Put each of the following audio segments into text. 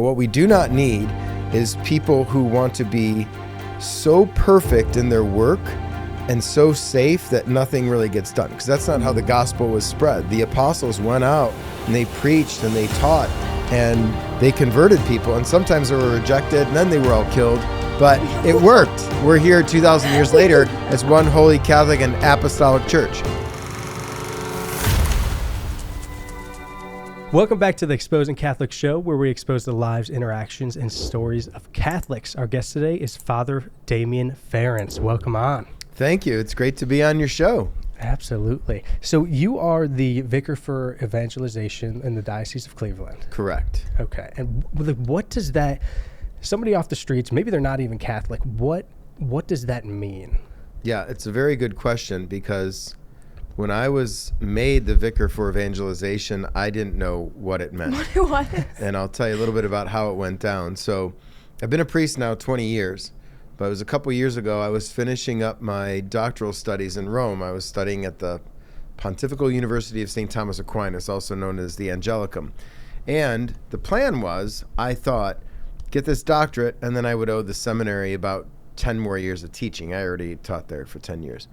What we do not need is people who want to be so perfect in their work and so safe that nothing really gets done, because that's not how the gospel was spread. The apostles went out and they preached and they taught and they converted people, and sometimes they were rejected and then they were all killed, but it worked. We're here 2,000 years later as one holy Catholic and apostolic church. Welcome back to the Exposing Catholic Show, where we expose the lives, interactions, and stories of Catholics. Our guest today is Father Damian Ference. Welcome on. Thank you. It's great to be on your show. Absolutely. So you are the vicar for evangelization in the Diocese of Cleveland. Correct. Okay. And what does that, somebody off the streets, maybe they're not even Catholic, what does that mean? Yeah, it's a very good question, because when I was made the vicar for evangelization, I didn't know what it meant. What it was. And I'll tell you a little bit about how it went down. So I've been a priest now 20 years, but it was a couple years ago I was finishing up my doctoral studies in Rome. I was studying at the Pontifical University of St. Thomas Aquinas, also known as the Angelicum. And the plan was, I thought, get this doctorate, and then I would owe the seminary about 10 more years of teaching. I already taught there for 10 years.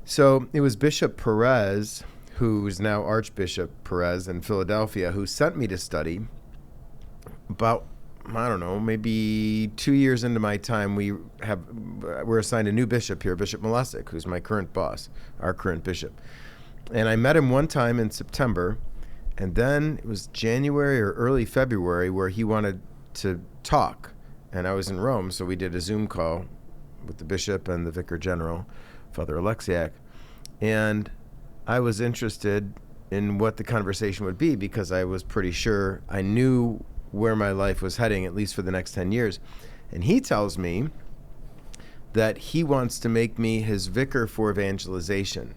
So it was Bishop Perez, who's now Archbishop Perez in Philadelphia, who sent me to study. About, I don't know, maybe 2 years into my time, we're assigned a new bishop here, Bishop Malesic, who's my current boss, our current bishop. And I met him one time in September, and then it was January or early February where he wanted to talk. And I was in Rome, so we did a Zoom call with the bishop and the vicar general, Father Alexiak, and I was interested in what the conversation would be, because I was pretty sure I knew where my life was heading, at least for the next 10 years. And he tells me that he wants to make me his vicar for evangelization.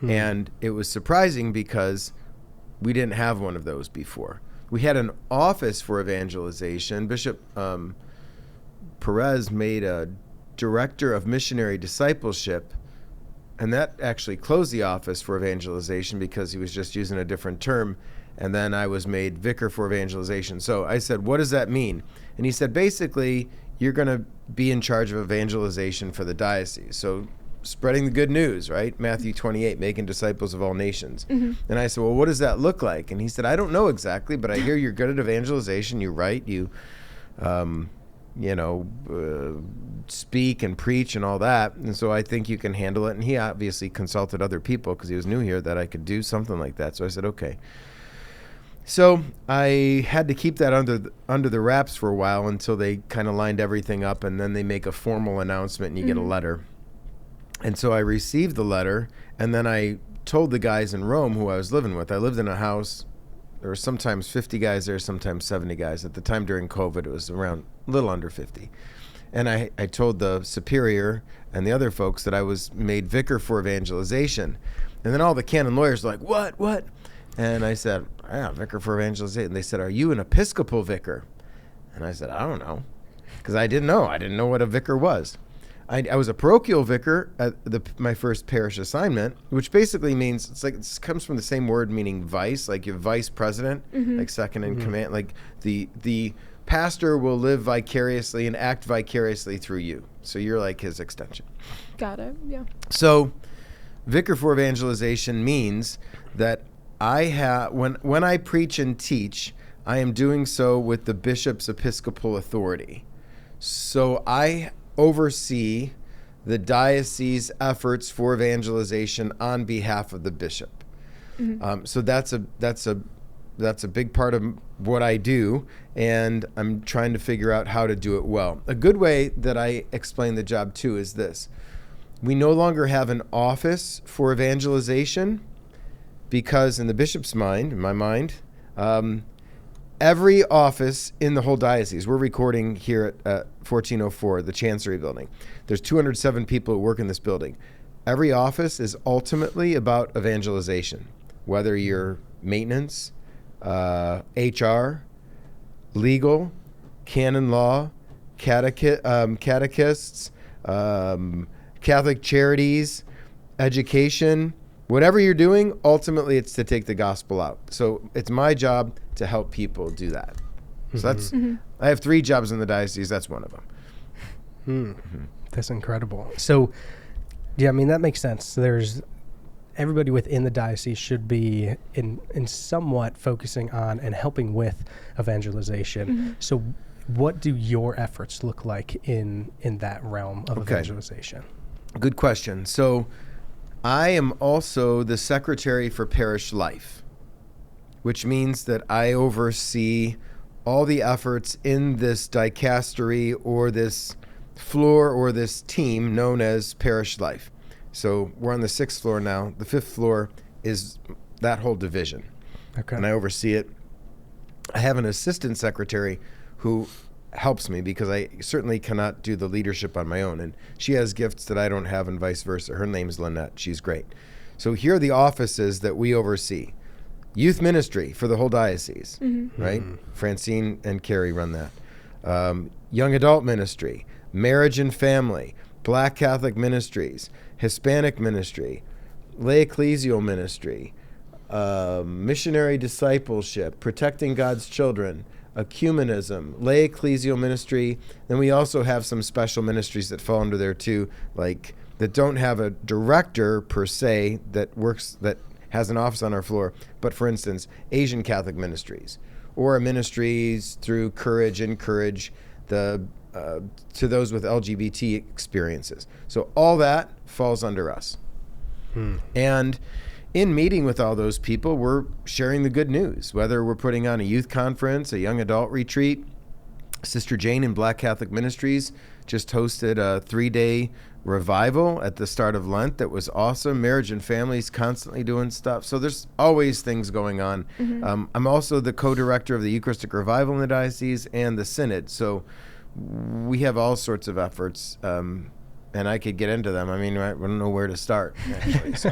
And it was surprising because we didn't have one of those before. We had an office for evangelization. Bishop Perez made a director of missionary discipleship, and that actually closed the office for evangelization because he was just using a different term. And then I was made vicar for evangelization. So I said, what does that mean? And he said, basically, you're going to be in charge of evangelization for the diocese. So spreading the good news, right? Matthew 28, making disciples of all nations. Mm-hmm. And I said, well, what does that look like? And he said, I don't know exactly, but I hear you're good at evangelization. You write, you speak and preach and all that. And so I think you can handle it. And he obviously consulted other people, because he was new here, that I could do something like that. So I said, okay. So I had to keep that under the wraps for a while until they kind of lined everything up, and then they make a formal announcement and you get a letter. And so I received the letter, and then I told the guys in Rome who I was living with. I lived in a house. There were sometimes 50 guys there, sometimes 70 guys. At the time during COVID, it was around a little under 50. And I told the superior and the other folks that I was made vicar for evangelization. And then all the canon lawyers were like, what? And I said, yeah, vicar for evangelization. And they said, are you an Episcopal vicar? And I said, I don't know, because I didn't know. I didn't know what a vicar was. I was a parochial vicar at my first parish assignment, which basically means, it comes from the same word meaning vice, like your vice president, like second in command, like the pastor will live vicariously and act vicariously through you. So you're like his extension. Got it, yeah. So vicar for evangelization means that when I preach and teach, I am doing so with the bishop's episcopal authority. So I oversee the diocese efforts for evangelization on behalf of the bishop. So that's a big part of what I do, and I'm trying to figure out how to do it well. A good way that I explain the job too is this: we no longer have an office for evangelization, because in the bishop's mind, in my mind, every office in the whole diocese, we're recording here at 1404, the Chancery Building. There's 207 people who work in this building. Every office is ultimately about evangelization, whether you're maintenance, HR, legal, canon law, catechists, Catholic charities, education. Whatever you're doing, ultimately it's to take the gospel out. So it's my job to help people do that. So that's, I have 3 jobs in the diocese. That's one of them. That's incredible. So, yeah, I mean, that makes sense. There's everybody within the diocese should be in somewhat focusing on and helping with evangelization. So what do your efforts look like in that realm of evangelization? Good question. So I am also the secretary for parish life, which means that I oversee all the efforts in this dicastery or this floor or this team known as parish life. So we're on the 6th floor now. The 5th floor is that whole division. Okay. And I oversee it. I have an assistant secretary who helps me because I certainly cannot do the leadership on my own. And she has gifts that I don't have and vice versa. Her name's Lynette. She's great. So here are the offices that we oversee. Youth ministry for the whole diocese, right? Francine and Carrie run that. Young adult ministry, marriage and family, Black Catholic ministries, Hispanic ministry, lay ecclesial ministry, missionary discipleship, protecting God's children, ecumenism, lay ecclesial ministry. Then we also have some special ministries that fall under there too, like that don't have a director per se that has an office on our floor, but for instance, Asian Catholic ministries or ministries through encourage to those with LGBT experiences. So all that falls under us. And in meeting with all those people, we're sharing the good news, whether we're putting on a youth conference, a young adult retreat. Sister Jane in Black Catholic Ministries just hosted a 3-day revival at the start of Lent that was awesome. Marriage and Families constantly doing stuff. So there's always things going on. I'm also the co-director of the Eucharistic Revival in the diocese and the Synod. So we have all sorts of efforts, and I could get into them. I mean, I don't know where to start, actually. So.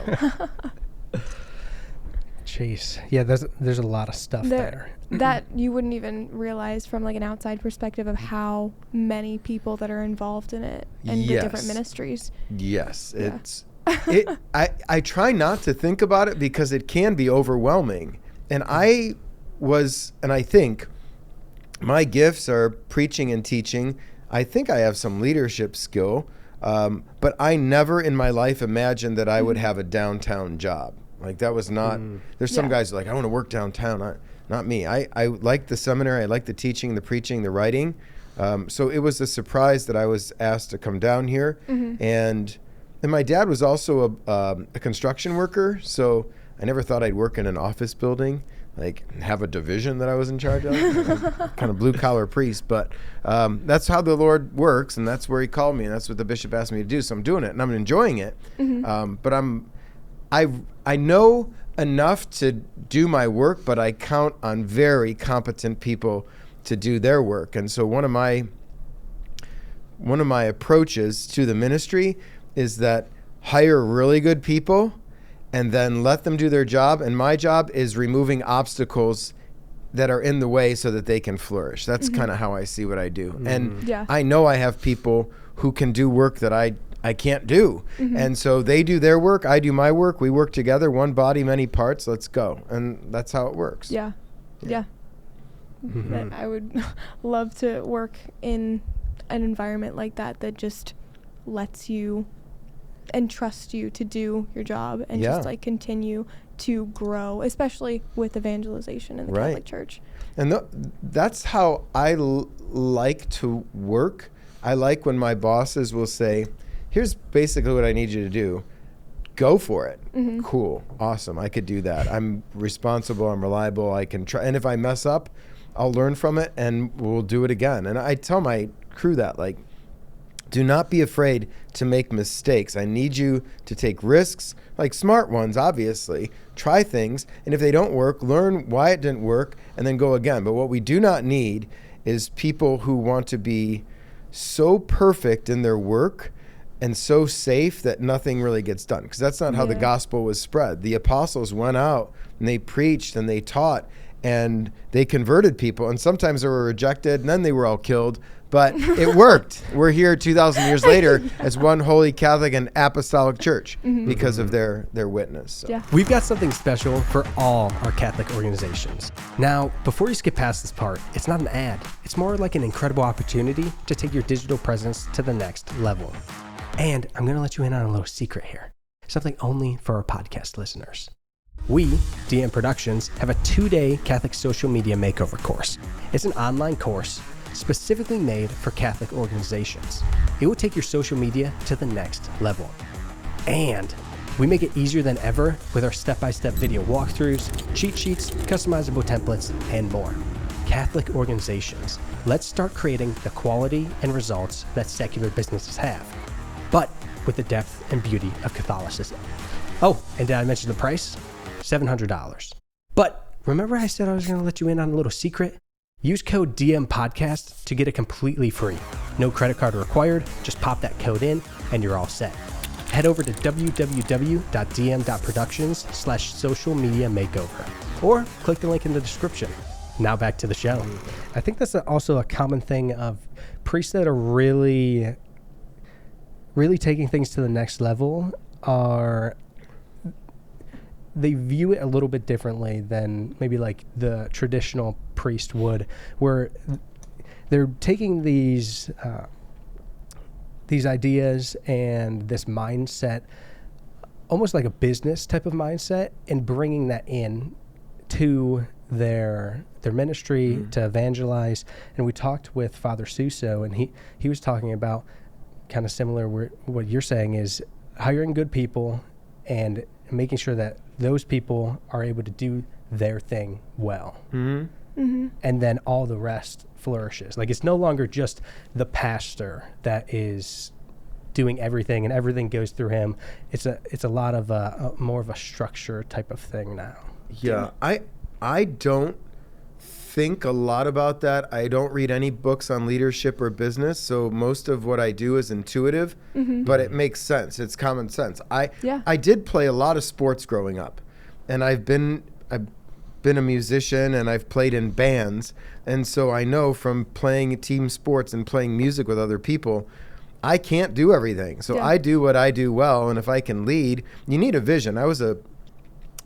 Jeez. Yeah, there's a lot of stuff there. That you wouldn't even realize from like an outside perspective of how many people that are involved in it and the different ministries. Yes. Yeah. I try not to think about it because it can be overwhelming. And I think my gifts are preaching and teaching. I think I have some leadership skill, but I never in my life imagined that I would have a downtown job. Like that was not, there's some guys like, I want to work downtown. Not me. I like the seminary. I like the teaching, the preaching, the writing. So it was a surprise that I was asked to come down here. And my dad was also a construction worker. So I never thought I'd work in an office building, like have a division that I was in charge of. Kind of blue collar priest. But that's how the Lord works. And that's where he called me. And that's what the bishop asked me to do. So I'm doing it and I'm enjoying it. But I know enough to do my work, but I count on very competent people to do their work. And so one of my approaches to the ministry is that hire really good people and then let them do their job. And my job is removing obstacles that are in the way so that they can flourish. That's kind of how I see what I do. And I know I have people who can do work that I can't do. And so they do their work, I do my work, we work together, one body, many parts, let's go. And that's how it works. Yeah. I would love to work in an environment like that just lets you and trusts you to do your job and just like continue to grow, especially with evangelization in the Catholic Church. And that's how I like to work. I like when my bosses will say, here's basically what I need you to do. Go for it. Cool. Awesome. I could do that. I'm responsible. I'm reliable. I can try. And if I mess up, I'll learn from it and we'll do it again. And I tell my crew that, like, do not be afraid to make mistakes. I need you to take risks, like smart ones, obviously. Try things. And if they don't work, learn why it didn't work and then go again. But what we do not need is people who want to be so perfect in their work and so safe that nothing really gets done, because that's not how the gospel was spread. The apostles went out and they preached and they taught, and they converted people, and sometimes they were rejected, and then they were all killed. But it worked. We're here 2,000 years later as one holy Catholic and apostolic church because of their witness. So. Yeah. We've got something special for all our Catholic organizations. Now, before you skip past this part, it's not an ad. It's more like an incredible opportunity to take your digital presence to the next level. And I'm going to let you in on a little secret here. Something only for our podcast listeners. We, DM Productions, have a 2-day Catholic social media makeover course. It's an online course specifically made for Catholic organizations. It will take your social media to the next level. And we make it easier than ever with our step-by-step video walkthroughs, cheat sheets, customizable templates, and more. Catholic organizations, let's start creating the quality and results that secular businesses have, but with the depth and beauty of Catholicism. Oh, and did I mention the price? $700. But remember I said I was going to let you in on a little secret? Use code DMPodcast to get it completely free. No credit card required. Just pop that code in and you're all set. Head over to www.dm.productions/social media makeover or click the link in the description. Now back to the show. I think that's also a common thing of priests that are really taking things to the next level they view it a little bit differently than maybe like the traditional priest would, where they're taking these ideas and this mindset, almost like a business type of mindset, and bringing that in to their ministry to evangelize. And we talked with Father Suso, and he was talking about kind of similar where what you're saying is hiring good people and making sure that those people are able to do their thing well. And then all the rest flourishes. Like, it's no longer just the pastor that is doing everything and everything goes through him. It's a lot of a more of a structure type of thing now. Yeah, I don't think a lot about that. I don't read any books on leadership or business, so most of what I do is intuitive, but it makes sense. It's common sense. I did play a lot of sports growing up, and I've been a musician and I've played in bands, and so I know from playing team sports and playing music with other people, I can't do everything. So I do what I do well, and if I can lead, you need a vision. I was a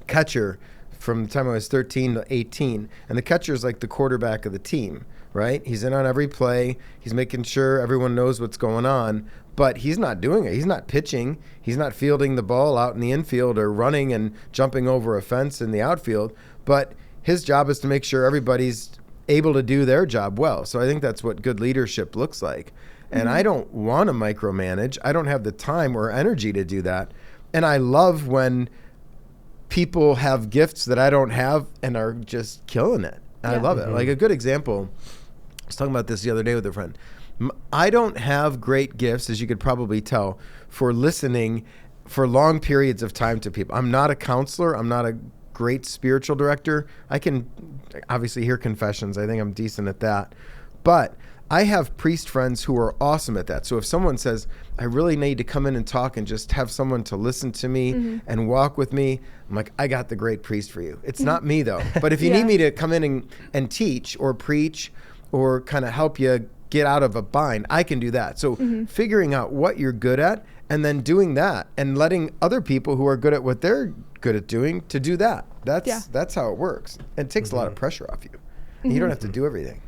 catcher from the time I was 13 to 18. And the catcher is like the quarterback of the team, right? He's in on every play. He's making sure everyone knows what's going on, but he's not doing it. He's not pitching. He's not fielding the ball out in the infield or running and jumping over a fence in the outfield. But his job is to make sure everybody's able to do their job well. So I think that's what good leadership looks like. And I don't want to micromanage. I don't have the time or energy to do that. And I love when people have gifts that I don't have and are just killing it. I love it. Like a good example, I was talking about this the other day with a friend. I don't have great gifts, as you could probably tell, for listening for long periods of time to people. I'm not a counselor. I'm not a great spiritual director. I can obviously hear confessions. I think I'm decent at that. But I have priest friends who are awesome at that. So if someone says, I really need to come in and talk and just have someone to listen to me and walk with me, I'm like, I got the great priest for you. It's not me though. But if you need me to come in and teach or preach or kind of help you get out of a bind, I can do that. So figuring out what you're good at and then doing that and letting other people who are good at what they're good at doing to do that. That's how it works. And it takes a lot of pressure off you. And you don't have to do everything.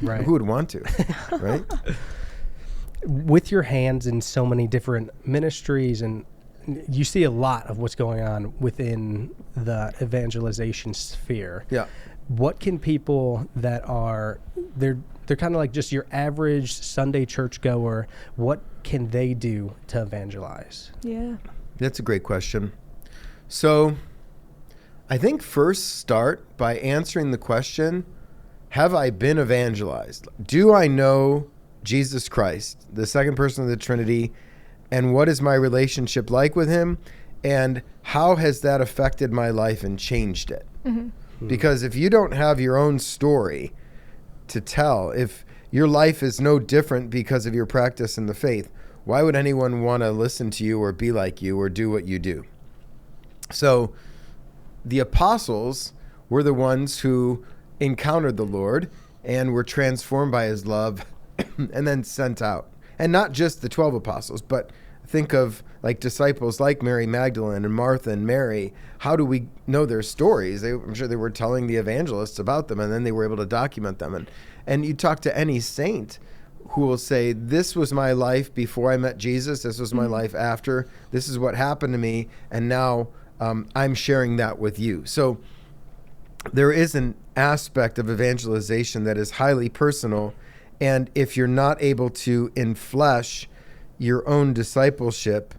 Right. Who would want to, right? With your hands in so many different ministries, and you see a lot of what's going on within the evangelization sphere. Yeah. What can people that are, they're kind of like just your average Sunday churchgoer, what can they do to evangelize? Yeah. That's a great question. So I think first start by answering the question, have I been evangelized? Do I know Jesus Christ, the second person of the Trinity, and what is my relationship like with him? And how has that affected my life and changed it? Because if you don't have your own story to tell, if your life is no different because of your practice in the faith, why would anyone want to listen to you or be like you or do what you do? So the apostles were the ones who encountered the Lord and were transformed by his love and then sent out. And not just the 12 apostles, but think of like disciples like Mary Magdalene and Martha and Mary. How do we know their stories? I'm sure they were telling the evangelists about them, and then they were able to document them. And you talk to any saint who will say, this was my life before I met Jesus. This was my life after. This is what happened to me. And now I'm sharing that with you. So there is an aspect of evangelization that is highly personal. And if you're not able to enflesh your own discipleship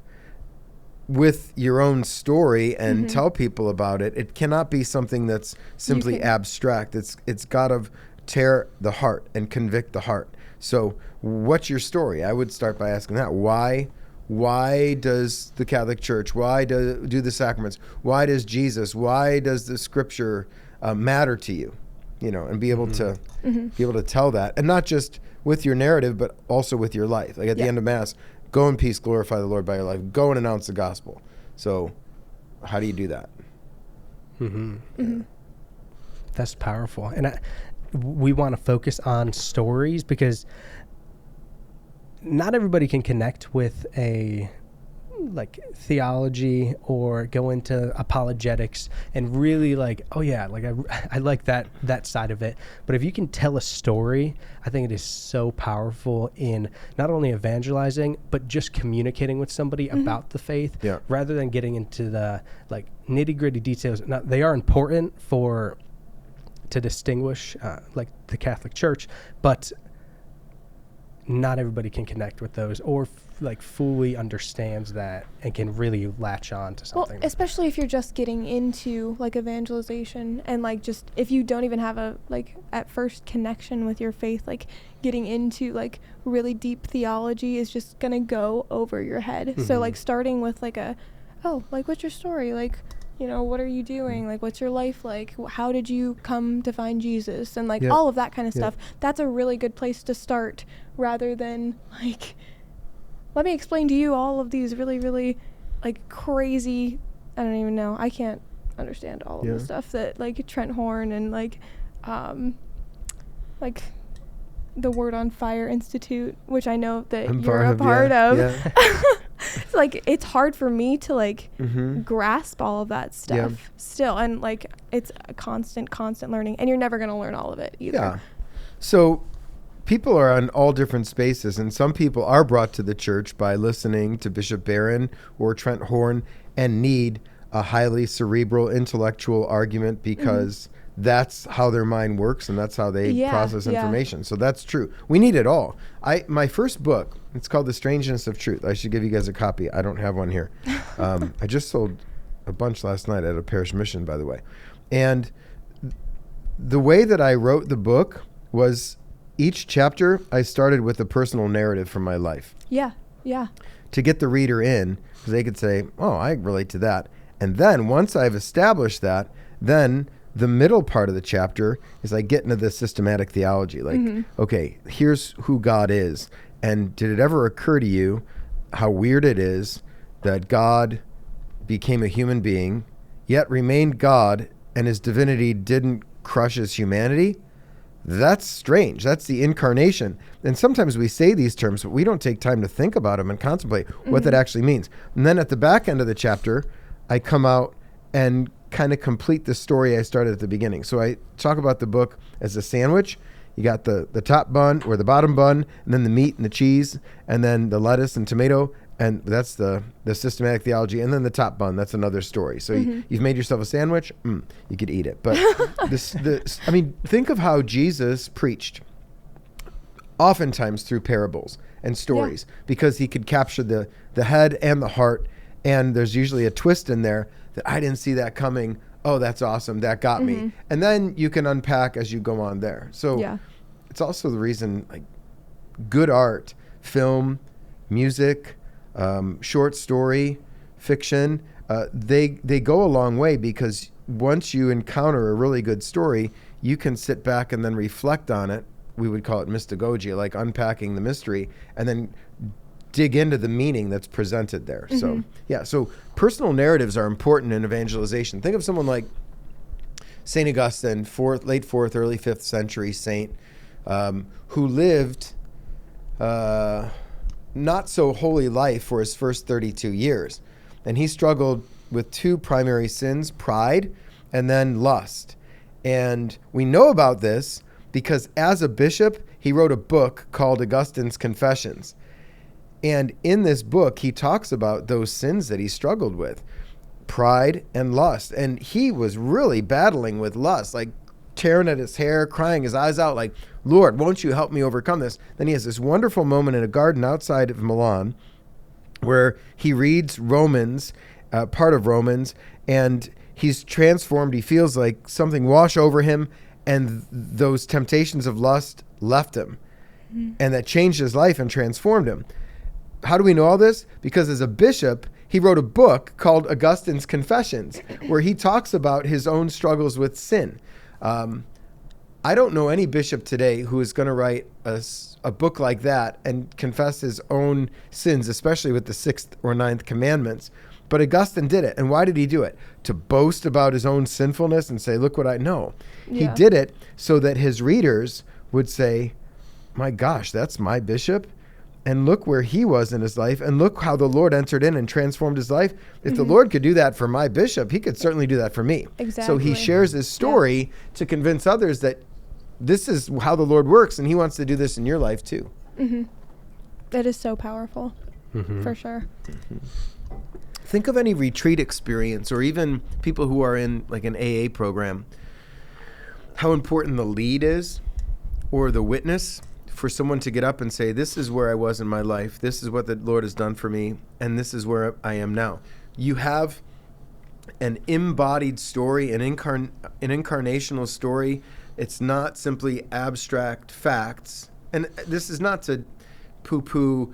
with your own story and tell people about it, it cannot be something that's simply abstract. It's got to tear the heart and convict the heart. So what's your story? I would start by asking that. Why does the Catholic Church, why do the sacraments, why does Jesus, why does the scripture matter to you? You know, and be able to tell that, and not just with your narrative, but also with your life. Like at the end of Mass, go in peace, glorify the Lord by your life. Go and announce the gospel. So how do you do that? That's powerful. And we want to focus on stories because not everybody can connect with a like theology or go into apologetics and really like, oh yeah, like I like that side of it. But if you can tell a story, I think it is so powerful in not only evangelizing, but just communicating with somebody about the faith rather than getting into the like nitty gritty details. Now, they are important to distinguish like the Catholic Church, but not everybody can connect with those or like fully understands that and can really latch on to something. Well, especially if you're just getting into like evangelization and like just if you don't even have a like at first connection with your faith, like getting into like really deep theology is just gonna go over your head. So like starting with like like what's your story? Like, you know, what are you doing? Like, what's your life like? How did you come to find Jesus? And like all of that kind of stuff. That's a really good place to start rather than like, let me explain to you all of these really, really like crazy, I don't even know. I can't understand all of the stuff that like Trent Horn and like the Word on Fire Institute, which I know that you're a part of. It's like it's hard for me to like grasp all of that stuff still, and like it's a constant learning, and you're never going to learn all of it either. So people are on all different spaces, and some people are brought to the church by listening to Bishop Barron or Trent Horn and need a highly cerebral intellectual argument because that's how their mind works and that's how they process information. So that's true. We need it all. My first book, it's called The Strangeness of Truth. I should give you guys a copy. I don't have one here. I just sold a bunch last night at a parish mission, by the way. And the way that I wrote the book was each chapter I started with a personal narrative from my life. To get the reader in, because they could say, oh, I relate to that. And then once I've established that, then the middle part of the chapter is I get into the systematic theology. Like, okay, here's who God is. And did it ever occur to you how weird it is that God became a human being, yet remained God, and his divinity didn't crush his humanity? That's strange. That's the incarnation. And sometimes we say these terms, but we don't take time to think about them and contemplate what that actually means. And then at the back end of the chapter, I come out and kind of complete the story I started at the beginning. So I talk about the book as a sandwich. You got the top bun or the bottom bun, and then the meat and the cheese, and then the lettuce and tomato, and that's the systematic theology, and then the top bun, that's another story. So you've made yourself a sandwich, you could eat it. But I mean, think of how Jesus preached, oftentimes through parables and stories, because he could capture the head and the heart, and there's usually a twist in there that I didn't see that coming. Oh, that's awesome. That got me. And then you can unpack as you go on there. So it's also the reason like good art, film, music, short story, fiction, they go a long way because once you encounter a really good story, you can sit back and then reflect on it. We would call it mystagogy, like unpacking the mystery, and then dig into the meaning that's presented there. So personal narratives are important in evangelization. Think of someone like St. Augustine, late 4th, early 5th century saint, who lived not so holy life for his first 32 years. And he struggled with two primary sins, pride and then lust. And we know about this because as a bishop, he wrote a book called Augustine's Confessions. And in this book, he talks about those sins that he struggled with, pride and lust. And he was really battling with lust, like tearing at his hair, crying his eyes out, like, Lord, won't you help me overcome this? Then he has this wonderful moment in a garden outside of Milan where he reads Romans, part of Romans, and he's transformed. He feels like something wash over him, and those temptations of lust left him. And that changed his life and transformed him. How do we know all this? Because as a bishop, he wrote a book called Augustine's Confessions, where he talks about his own struggles with sin. I don't know any bishop today who is going to write a book like that and confess his own sins, especially with the 6th or 9th commandments. But Augustine did it. And why did he do it? To boast about his own sinfulness and say, look what I know. Yeah. He did it so that his readers would say, my gosh, that's my bishop. And look where he was in his life. And look how the Lord entered in and transformed his life. If the Lord could do that for my bishop, he could certainly do that for me. Exactly. So he shares his story to convince others that this is how the Lord works, and he wants to do this in your life too. That is so powerful, for sure. Think of any retreat experience, or even people who are in like an AA program, how important the lead is, or the witness, for someone to get up and say, this is where I was in my life, this is what the Lord has done for me, and this is where I am now. You have an embodied story, an incarnational story. It's not simply abstract facts. And this is not to poo-poo,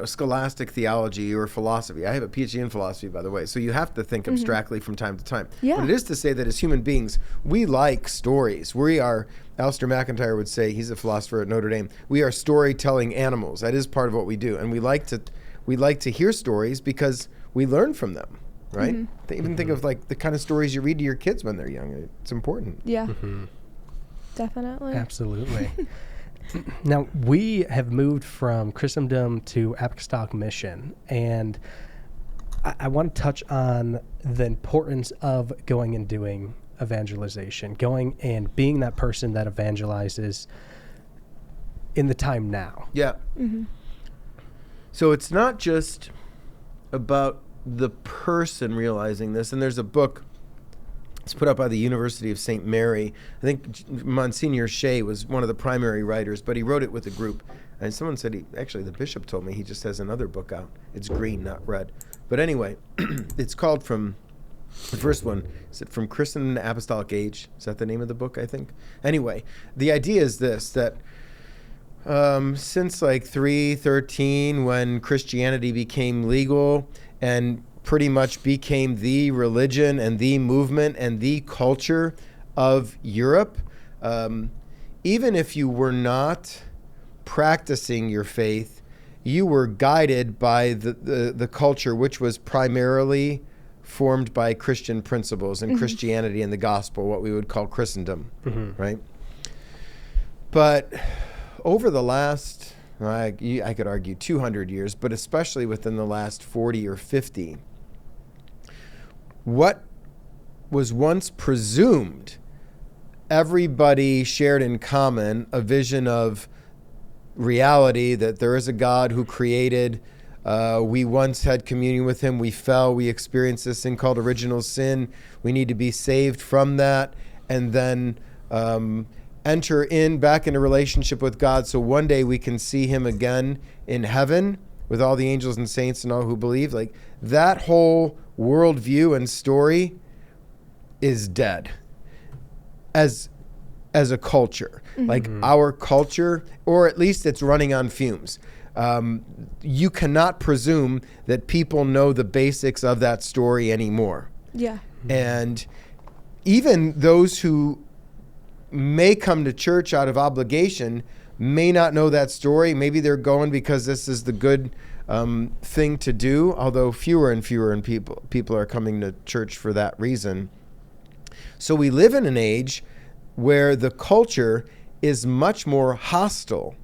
scholastic theology or philosophy. I have a PhD in philosophy, by the way, so you have to think abstractly from time to time. Yeah. But it is to say that as human beings, we like stories. We are, Alistair McIntyre would say, he's a philosopher at Notre Dame, we are storytelling animals. That is part of what we do. And we like to hear stories because we learn from them. Right? Even think of like the kind of stories you read to your kids when they're young. It's important. Yeah. Definitely. Absolutely. Now, we have moved from Christendom to Apostolic Mission, and I want to touch on the importance of going and doing evangelization, going and being that person that evangelizes in the time now. Yeah. So it's not just about the person realizing this, and there's a book, it's put out by the University of St. Mary. I think Monsignor Shea was one of the primary writers, but he wrote it with a group. And someone said, the bishop told me he just has another book out. It's green, not red. But anyway, it's called the first one, is it From Christendom to Apostolic Age? Is that the name of the book, I think? Anyway, the idea is this, that since like 313, when Christianity became legal and pretty much became the religion and the movement and the culture of Europe, even if you were not practicing your faith, you were guided by the culture, which was primarily formed by Christian principles and Christianity and the gospel, what we would call Christendom, right? But over the last, I could argue 200 years, but especially within the last 40 or 50, what was once presumed everybody shared in common, a vision of reality that there is a God who created, we once had communion with him, we fell, we experienced this thing called original sin, we need to be saved from that, and then enter back into relationship with God so one day we can see him again in heaven with all the angels and saints and all who believe. Like, that whole worldview and story is dead as a culture. Like, our culture, or at least it's running on fumes. You cannot presume that people know the basics of that story anymore. Yeah. And even those who may come to church out of obligation may not know that story. Maybe they're going because this is the good thing to do, although fewer and fewer people are coming to church for that reason. So we live in an age where the culture is much more hostile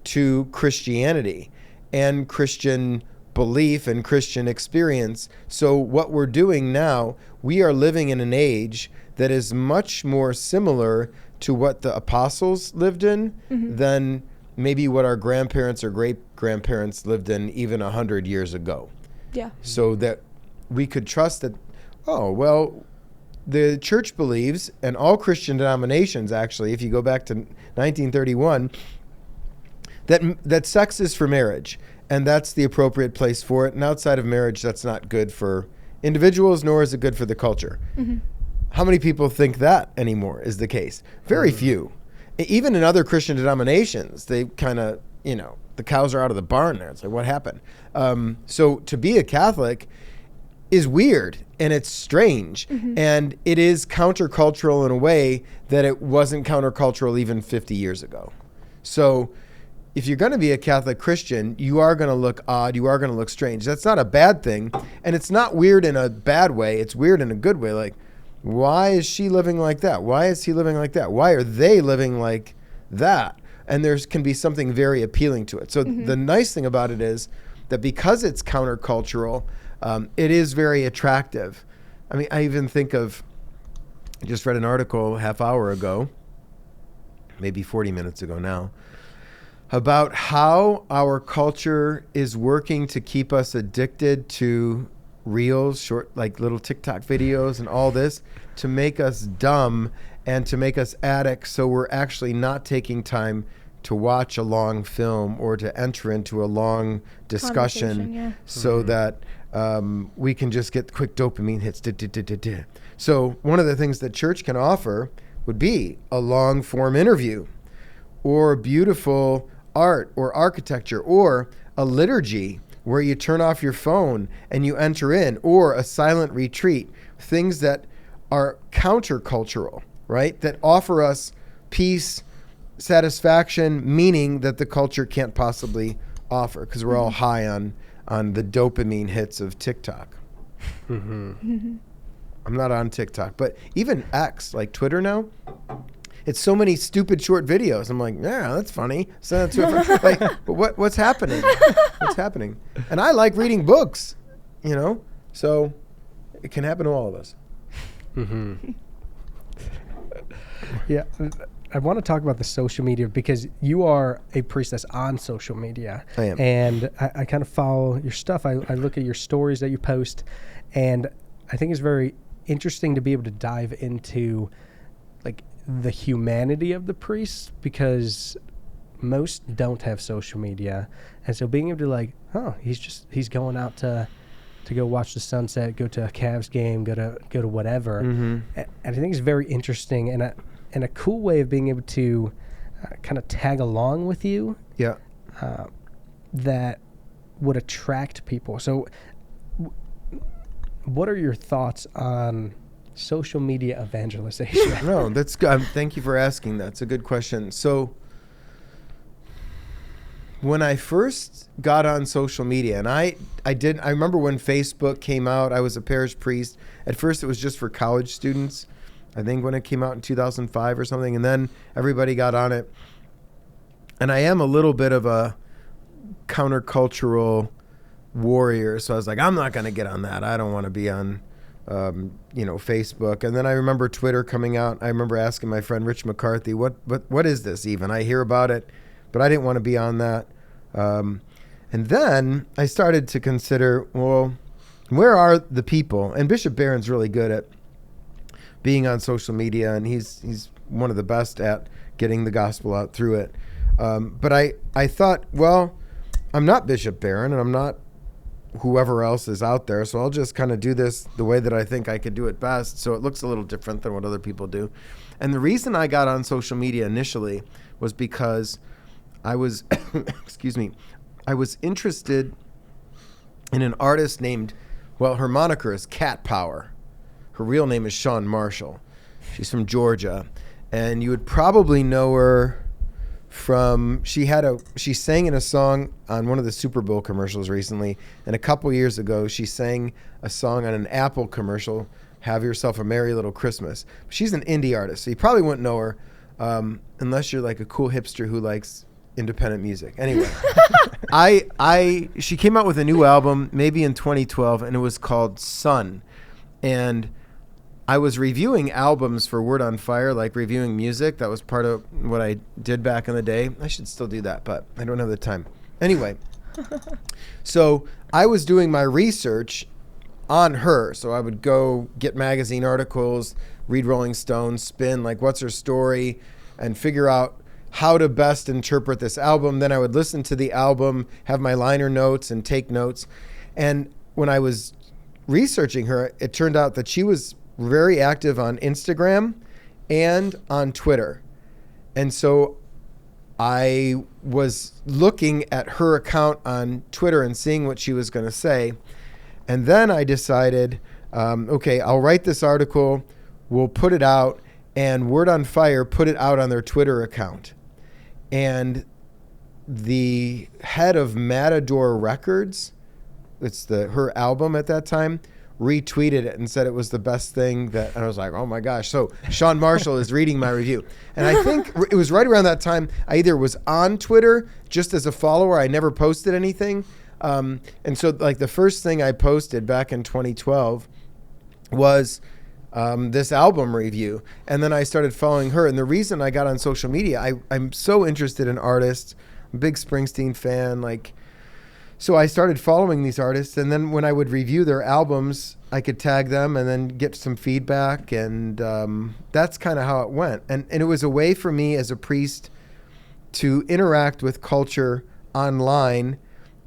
to Christianity and Christian belief and Christian experience. So what we're doing now, we are living in an age that is much more similar to what the apostles lived in than maybe what our grandparents or great-grandparents lived in even 100 years ago. Yeah. So that we could trust that, oh, well, the church believes, and all Christian denominations actually, if you go back to 1931, that sex is for marriage, and that's the appropriate place for it. And outside of marriage, that's not good for individuals, nor is it good for the culture. How many people think that anymore is the case? Very few. Even in other Christian denominations, they kind of, the cows are out of the barn there. It's like, what happened? So to be a Catholic is weird, and it's strange, and it is countercultural in a way that it wasn't countercultural even 50 years ago. So if you're going to be a Catholic Christian, you are going to look odd, you are going to look strange. That's not a bad thing, and it's not weird in a bad way. It's weird in a good way. Like, why is she living like that? Why is he living like that? Why are they living like that? And there can be something very appealing to it. So the nice thing about it is that because it's countercultural, it is very attractive. I mean, I even think of, I just read an article half hour ago, maybe 40 minutes ago now, about how our culture is working to keep us addicted to reels, short, like little TikTok videos and all this, to make us dumb and to make us addicts. So we're actually not taking time to watch a long film or to enter into a long discussion so that we can just get quick dopamine hits. So one of the things that church can offer would be a long form interview or beautiful art or architecture or a liturgy where you turn off your phone and you enter in, or a silent retreat, things that are countercultural, right? That offer us peace, satisfaction, meaning that the culture can't possibly offer, because we're all high on the dopamine hits of TikTok. I'm not on TikTok, but even X, like Twitter now, it's so many stupid short videos. I'm like, yeah, that's funny. So that's like, but what's happening? What's happening? And I like reading books, so it can happen to all of us. Yeah, I want to talk about the social media because you are a priest that's on social media. I am. And I kind of follow your stuff. I look at your stories that you post, and I think it's very interesting to be able to dive into like the humanity of the priest, because most don't have social media. And so being able to like, he's going out to go watch the sunset, go to a Cavs game, go to whatever. And I think it's very interesting and a cool way of being able to kind of tag along with you. Yeah. That would attract people. So what are your thoughts on social media evangelization? No, that's good. Thank you for asking that. It's a good question. So when I first got on social media, and I remember when Facebook came out, I was a parish priest. At first it was just for college students, I think, when it came out in 2005 or something, and then everybody got on it. And I am a little bit of a countercultural warrior, so I was like, I'm not going to get on that. I don't want to be on Facebook. And then I remember Twitter coming out. I remember asking my friend Rich McCarthy, what is this even? I hear about it, but I didn't want to be on that. And then I started to consider, well, where are the people? And Bishop Barron's really good at being on social media, and he's one of the best at getting the gospel out through it. But I thought, well, I'm not Bishop Barron, and I'm not whoever else is out there, so I'll just kind of do this the way that I think I could do it best, so it looks a little different than what other people do. And the reason I got on social media initially was because I was I was interested in an artist named, well, her moniker is Cat Power. Her real name is Shawn Marshall. She's from Georgia, and you would probably know her from, she sang in a song on one of the Super Bowl commercials recently, and a couple years ago she sang a song on an Apple commercial, Have Yourself a Merry Little Christmas. She's an indie artist, so you probably wouldn't know her unless you're like a cool hipster who likes independent music. Anyway, she came out with a new album maybe in 2012, and it was called Sun. And I was reviewing albums for Word on Fire, like reviewing music. That was part of what I did back in the day. I should still do that, but I don't have the time. Anyway, so I was doing my research on her. So I would go get magazine articles, read Rolling Stone, spin, like what's her story, and figure out how to best interpret this album. Then I would listen to the album, have my liner notes and take notes. And when I was researching her, it turned out that she was very active on Instagram and on Twitter. And so I was looking at her account on Twitter and seeing what she was going to say. And then I decided, okay, I'll write this article, we'll put it out, and Word on Fire put it out on their Twitter account. And the head of Matador Records, it's her album at that time, retweeted it and said it was the best thing that, and I was like, oh my gosh. So Sean Marshall is reading my review. And I think it was right around that time I either was on Twitter just as a follower, I never posted anything. And so like the first thing I posted back in 2012 was this album review. And then I started following her. And the reason I got on social media, I'm so interested in artists, I'm a big Springsteen fan, so I started following these artists, and then when I would review their albums, I could tag them and then get some feedback, and that's kind of how it went. And it was a way for me as a priest to interact with culture online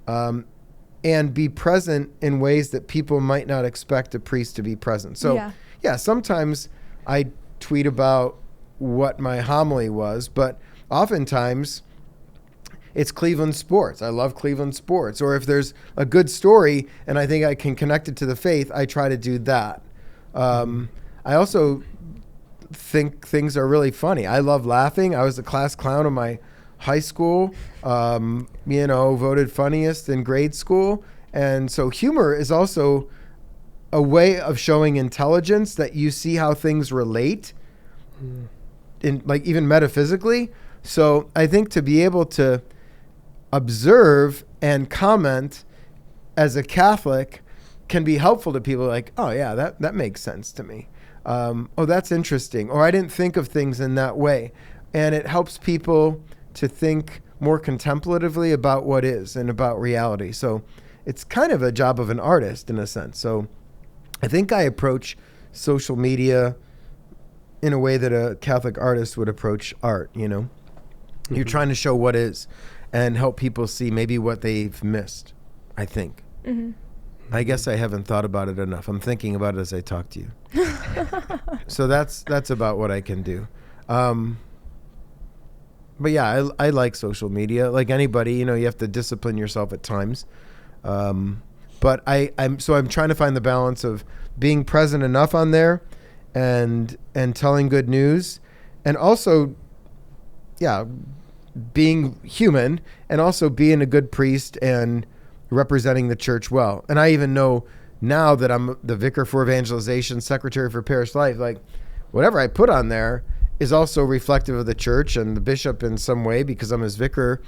and be present in ways that people might not expect a priest to be present. So, yeah, sometimes I tweet about what my homily was, but oftentimes it's Cleveland sports. I love Cleveland sports. Or if there's a good story and I think I can connect it to the faith, I try to do that. I also think things are really funny. I love laughing. I was the class clown of my high school, voted funniest in grade school. And so humor is also a way of showing intelligence, that you see how things relate in, like, even metaphysically. So I think to be able to observe and comment as a Catholic can be helpful to people, like, oh yeah, that makes sense to me. Oh, that's interesting. Or I didn't think of things in that way. And it helps people to think more contemplatively about what is and about reality. So it's kind of a job of an artist in a sense. So I think I approach social media in a way that a Catholic artist would approach art, Mm-hmm. You're trying to show what is and help people see maybe what they've missed, I think. Mm-hmm. I guess I haven't thought about it enough. I'm thinking about it as I talk to you. So that's about what I can do. But yeah, I like social media. Like anybody, you have to discipline yourself at times. But I'm trying to find the balance of being present enough on there and telling good news, and also, being human, and also being a good priest and representing the church well. And I even know now that I'm the vicar for evangelization, secretary for parish life, like whatever I put on there is also reflective of the church and the bishop in some way, because I'm his vicar.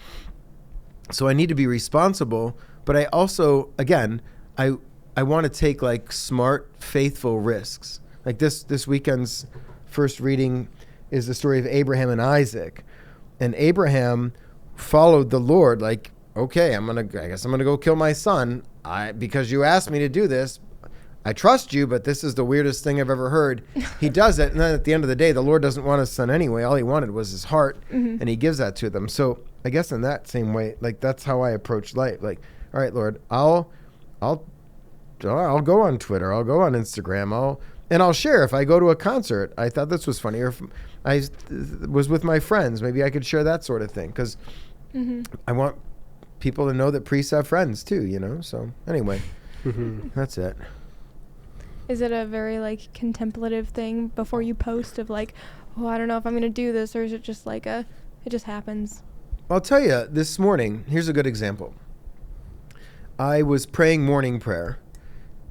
So I need to be responsible, but I also, again, I want to take like smart, faithful risks. Like this weekend's first reading is the story of Abraham and Isaac. And Abraham followed the Lord, like, okay, I guess I'm gonna go kill my son. Because you asked me to do this. I trust you, but this is the weirdest thing I've ever heard. He does it, and then at the end of the day, the Lord doesn't want his son anyway. All he wanted was his heart, and he gives that to them. So I guess in that same way, like that's how I approach life. Like, all right, Lord, I'll go on Twitter, I'll go on Instagram, I'll share if I go to a concert. I thought this was funny, or if I was with my friends, maybe I could share that sort of thing, because I want people to know that priests have friends too, So anyway, that's it. Is it a very like contemplative thing before you post of like, oh, I don't know if I'm going to do this, or is it just like it just happens? I'll tell you, this morning, here's a good example. I was praying morning prayer,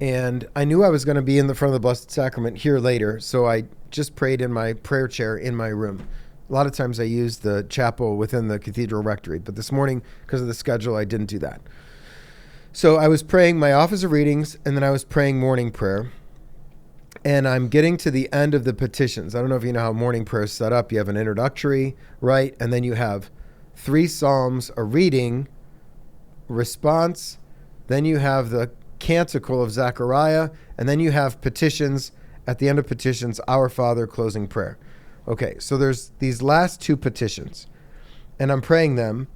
And I knew I was going to be in the front of the Blessed Sacrament here later, so I just prayed in my prayer chair in my room. A lot of times I use the chapel within the cathedral rectory, but this morning, because of the schedule, I didn't do that. So I was praying my office of readings, and then I was praying morning prayer. And I'm getting to the end of the petitions. I don't know if you know how morning prayer is set up. You have an introductory, right? And then you have 3 psalms, a reading, response. Then you have the canticle of Zechariah. And then you have petitions. At the end of petitions, Our Father, closing prayer. Okay, so there's these last 2 petitions. And I'm praying them.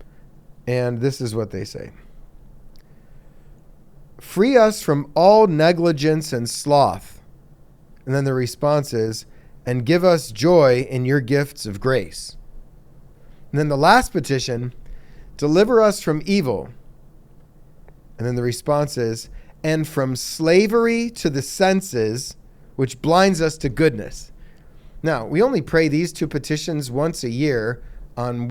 And this is what they say. Free us from all negligence and sloth. And then the response is, and give us joy in your gifts of grace. And then the last petition, deliver us from evil. And then the response is, and from slavery to the senses, which blinds us to goodness. Now, we only pray these 2 petitions once a year on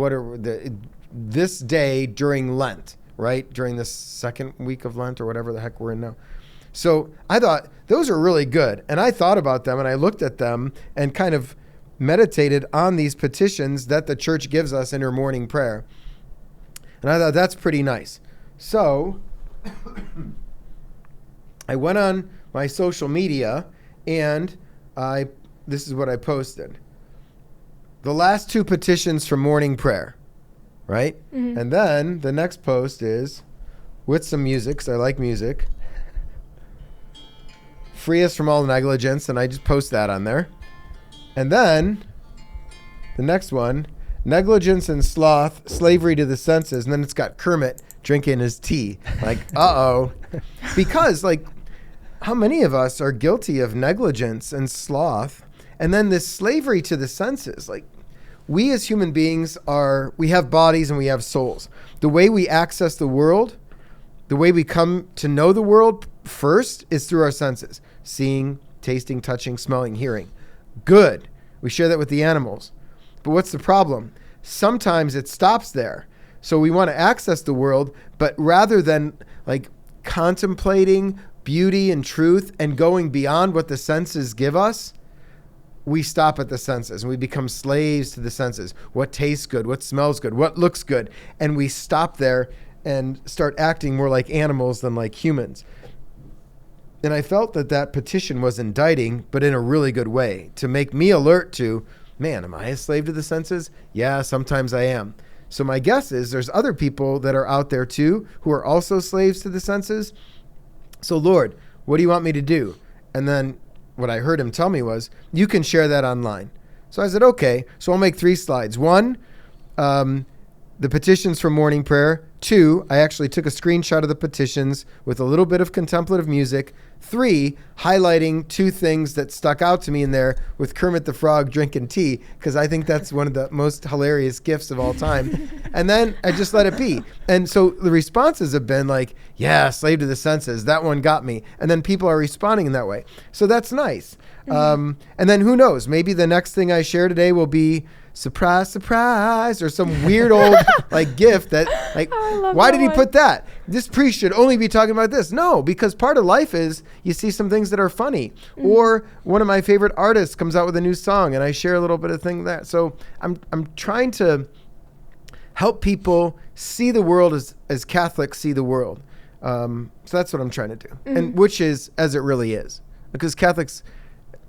this day during Lent, right? During the 2nd week of Lent or whatever the heck we're in now. So I thought those are really good. And I thought about them and I looked at them and kind of meditated on these petitions that the church gives us in her morning prayer. And I thought that's pretty nice. So I went on my social media and this is what I posted. The last 2 petitions from morning prayer, right? Mm-hmm. And then the next post is with some music, because I like music. Free us from all negligence, and I just post that on there. And then the next one, negligence and sloth, slavery to the senses, and then it's got Kermit drinking his tea. Like, uh-oh. Because, like, how many of us are guilty of negligence and sloth? And then this slavery to the senses, like, we as human beings we have bodies and we have souls. The way we access the world, the way we come to know the world first is through our senses. Seeing, tasting, touching, smelling, hearing. Good. We share that with the animals. But what's the problem? Sometimes it stops there. So we want to access the world, but rather than like contemplating beauty and truth and going beyond what the senses give us, we stop at the senses and we become slaves to the senses. What tastes good, what smells good, what looks good. And we stop there and start acting more like animals than like humans. And I felt that petition was indicting, but in a really good way, to make me alert to, man, am I a slave to the senses? Yeah, sometimes I am. So my guess is there's other people that are out there too who are also slaves to the senses. So Lord, what do you want me to do? And then what I heard him tell me was, you can share that online. So I said, okay. So I'll make 3 slides. 1, the petitions for morning prayer. 2, I actually took a screenshot of the petitions with a little bit of contemplative music. 3, highlighting 2 things that stuck out to me in there with Kermit the Frog drinking tea, because I think that's one of the most hilarious gifts of all time. And then I just let it be. And so the responses have been like, yeah, slave to the senses. That one got me. And then people are responding in that way. So that's nice. Mm-hmm. And then who knows? Maybe the next thing I share today will be surprise, surprise, or some weird old like gift that like, why did he put that? This priest should only be talking about this. No, because part of life is you see some things that are funny, or one of my favorite artists comes out with a new song and I share a little bit of thing there. So I'm trying to help people see the world as Catholics see the world. So that's what I'm trying to do, and which is as it really is, because Catholics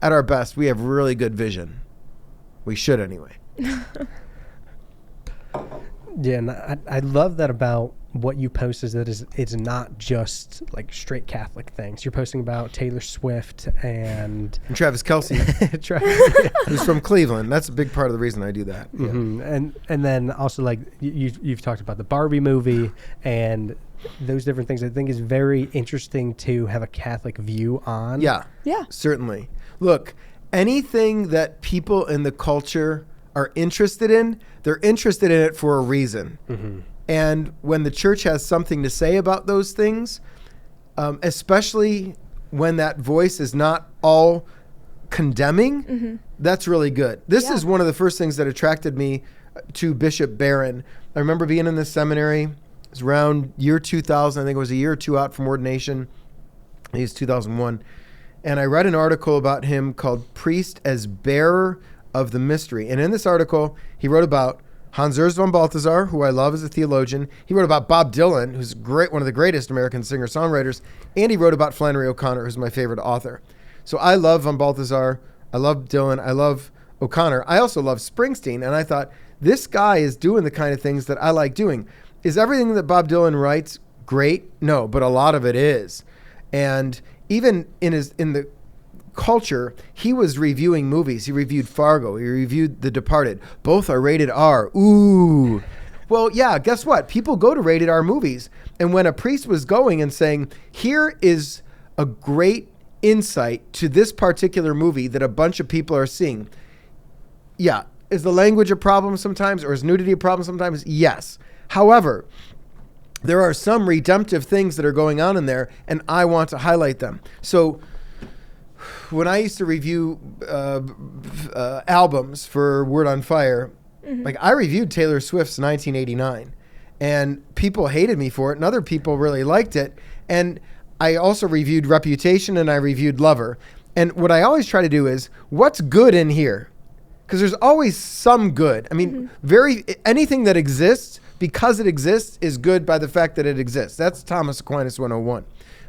at our best, we have really good vision. We should anyway. Yeah, and I love that about what you post is that it's not just like straight Catholic things. You're posting about Taylor Swift and Travis Kelce, who's from Cleveland. That's a big part of the reason I do that. Mm-hmm. Yeah. And then also like you've talked about the Barbie movie and those different things. I think is very interesting to have a Catholic view on. Yeah, certainly. Look, anything that people in the culture are interested in, they're interested in it for a reason. Mm-hmm. And when the church has something to say about those things, especially when that voice is not all condemning, that's really good. This is one of the first things that attracted me to Bishop Barron. I remember being in the seminary. It was around year 2000. I think it was a year or 2 out from ordination. He's 2001. And I read an article about him called Priest as Bearer of the Mystery. And in this article, he wrote about Hans Urs von Balthasar, who I love as a theologian. He wrote about Bob Dylan, who's great, one of the greatest American singer-songwriters. And he wrote about Flannery O'Connor, who's my favorite author. So I love von Balthasar. I love Dylan. I love O'Connor. I also love Springsteen. And I thought, this guy is doing the kind of things that I like doing. Is everything that Bob Dylan writes great? No, but a lot of it is. And even in the culture, he was reviewing movies. He reviewed Fargo. He reviewed The Departed. Both are rated R. Ooh. Well, yeah, guess what? People go to rated R movies. And when a priest was going and saying, here is a great insight to this particular movie that a bunch of people are seeing. Yeah. Is the language a problem sometimes, or is nudity a problem sometimes? Yes. However, there are some redemptive things that are going on in there, and I want to highlight them. So when I used to review albums for Word on Fire, like I reviewed Taylor Swift's 1989, and people hated me for it, and other people really liked it. And I also reviewed Reputation, and I reviewed Lover. And what I always try to do is, what's good in here? Because there's always some good. I mean, anything that exists, because it exists, is good by the fact that it exists. That's Thomas Aquinas 101.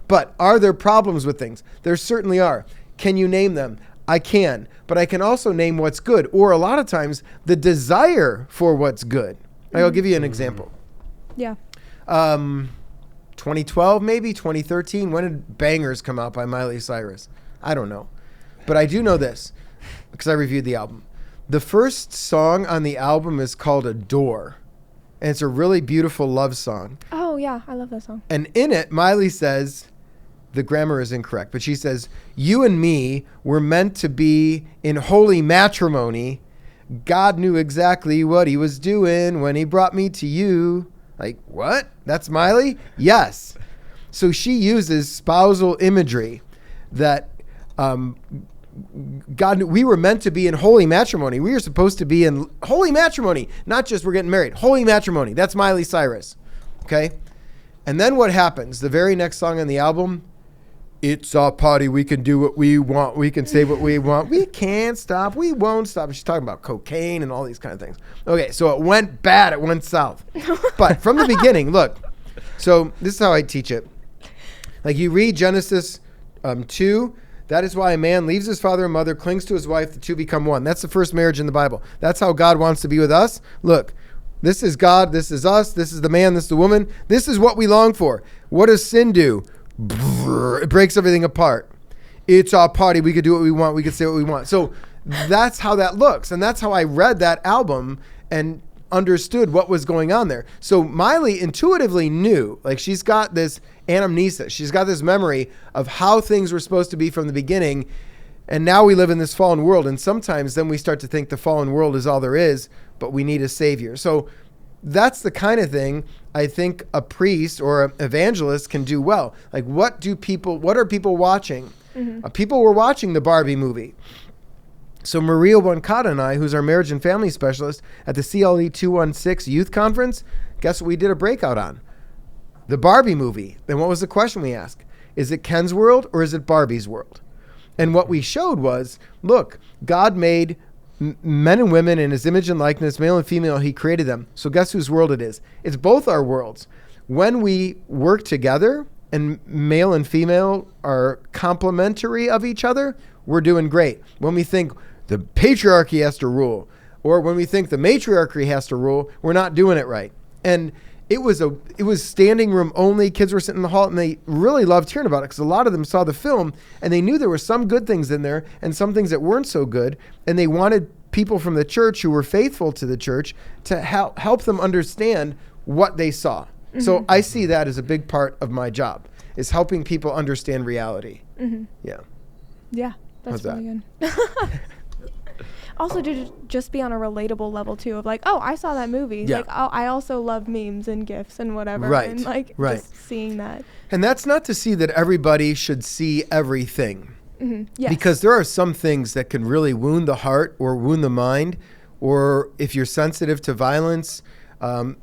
But are there problems with things? There certainly are. Can you name them? I can. But I can also name what's good, or a lot of times the desire for what's good. I'll give you an example. Yeah. 2012, maybe 2013. When did Bangers come out by Miley Cyrus? I don't know. But I do know this because I reviewed the album. The first song on the album is called Adore. And it's a really beautiful love song. Oh, yeah. I love that song. And in it, Miley says, the grammar is incorrect, but she says, you and me were meant to be in holy matrimony. God knew exactly what he was doing when he brought me to you. Like, what? That's Miley? Yes. So she uses spousal imagery that God knew we were meant to be in holy matrimony. We were supposed to be in holy matrimony, not just we're getting married. Holy matrimony. That's Miley Cyrus. Okay? And then what happens? The very next song on the album, it's our party. We can do what we want. We can say what we want. We can't stop. We won't stop. She's talking about cocaine and all these kind of things. Okay, so it went bad. It went south. But from the beginning, look. So this is how I teach it. Like you read Genesis 2. That is why a man leaves his father and mother, clings to his wife, the two become one. That's the first marriage in the Bible. That's how God wants to be with us. Look, this is God, this is us, this is the man, this is the woman. This is what we long for. What does sin do? It breaks everything apart. It's our party. We could do what we want. We could say what we want. So that's how that looks. And that's how I read that album and understood what was going on there. So Miley intuitively knew, like she's got this anamnesis. She's got this memory of how things were supposed to be from the beginning. And now we live in this fallen world. And sometimes then we start to think the fallen world is all there is, but we need a savior. So that's the kind of thing I think a priest or an evangelist can do well. Like what are people watching? People were watching the Barbie movie. So Maria Wankata and I, who's our marriage and family specialist at the CLE 216 youth conference, guess what we did a breakout on? The Barbie movie. Then what was the question we asked? Is it Ken's world or is it Barbie's world? And what we showed was, look, God made men and women in his image and likeness, male and female, he created them. So guess whose world it is? It's both our worlds. When we work together and male and female are complementary of each other, we're doing great. When we think the patriarchy has to rule, or when we think the matriarchy has to rule, we're not doing it right. And it was standing room only. Kids were sitting in the hall, and they really loved hearing about it because a lot of them saw the film, and they knew there were some good things in there and some things that weren't so good, and they wanted people from the church who were faithful to the church to help them understand what they saw. Mm-hmm. So I see that as a big part of my job, is helping people understand reality. Mm-hmm. Yeah. Yeah, that's really good. Also, to just be on a relatable level, too, of like, oh, I saw that movie. Yeah. Like, oh, I also love memes and GIFs and whatever. Right. And, like, just seeing that. And that's not to see that everybody should see everything. Mm-hmm. Yes. Because there are some things that can really wound the heart or wound the mind. Or if you're sensitive to violence,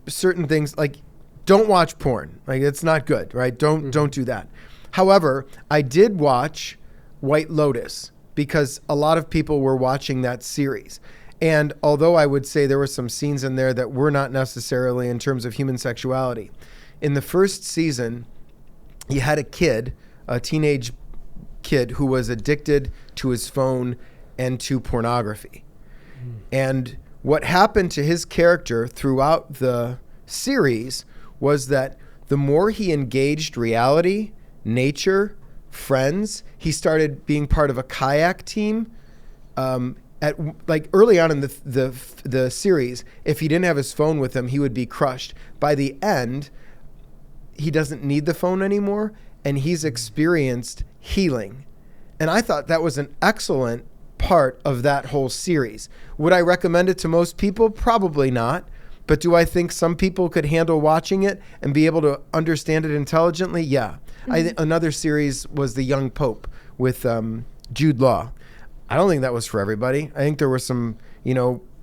certain things, like, don't watch porn. Like, it's not good, right? Don't do that. However, I did watch White Lotus because a lot of people were watching that series. And although I would say there were some scenes in there that were not necessarily in terms of human sexuality, in the first season, you had a teenage kid who was addicted to his phone and to pornography. And what happened to his character throughout the series was that the more he engaged reality, nature, friends, he started being part of a kayak team. At like early on in the series, if he didn't have his phone with him, he would be crushed. By the end, he doesn't need the phone anymore, and he's experienced healing. And I thought that was an excellent part of that whole series. Would I recommend it to most people? Probably not. But do I think some people could handle watching it and be able to understand it intelligently? Yeah. Another series was The Young Pope with Jude Law. I don't think that was for everybody. I think there were some,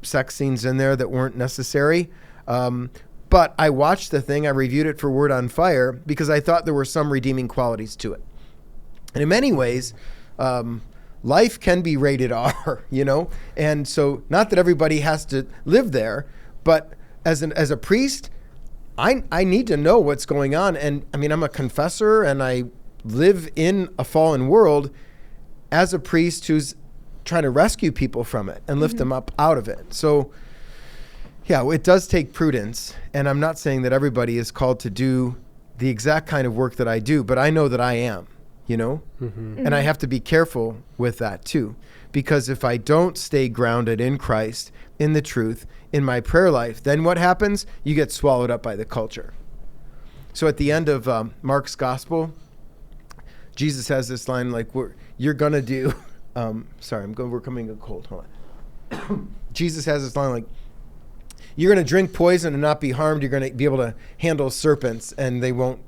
sex scenes in there that weren't necessary. But I watched the thing. I reviewed it for Word on Fire because I thought there were some redeeming qualities to it. And in many ways, life can be rated R, And so not that everybody has to live there, but as a priest, I need to know what's going on. And I mean, I'm a confessor and I live in a fallen world as a priest who's trying to rescue people from it and lift them up out of it. So yeah, it does take prudence. And I'm not saying that everybody is called to do the exact kind of work that I do, but I know that I am, and I have to be careful with that too, because if I don't stay grounded in Christ, in the truth, in my prayer life, then what happens? You get swallowed up by the culture. So at the end of Mark's gospel, Jesus has this line like, you're going to do, we're coming a cold, hold on. Jesus has this line like, you're going to drink poison and not be harmed. You're going to be able to handle serpents and they won't,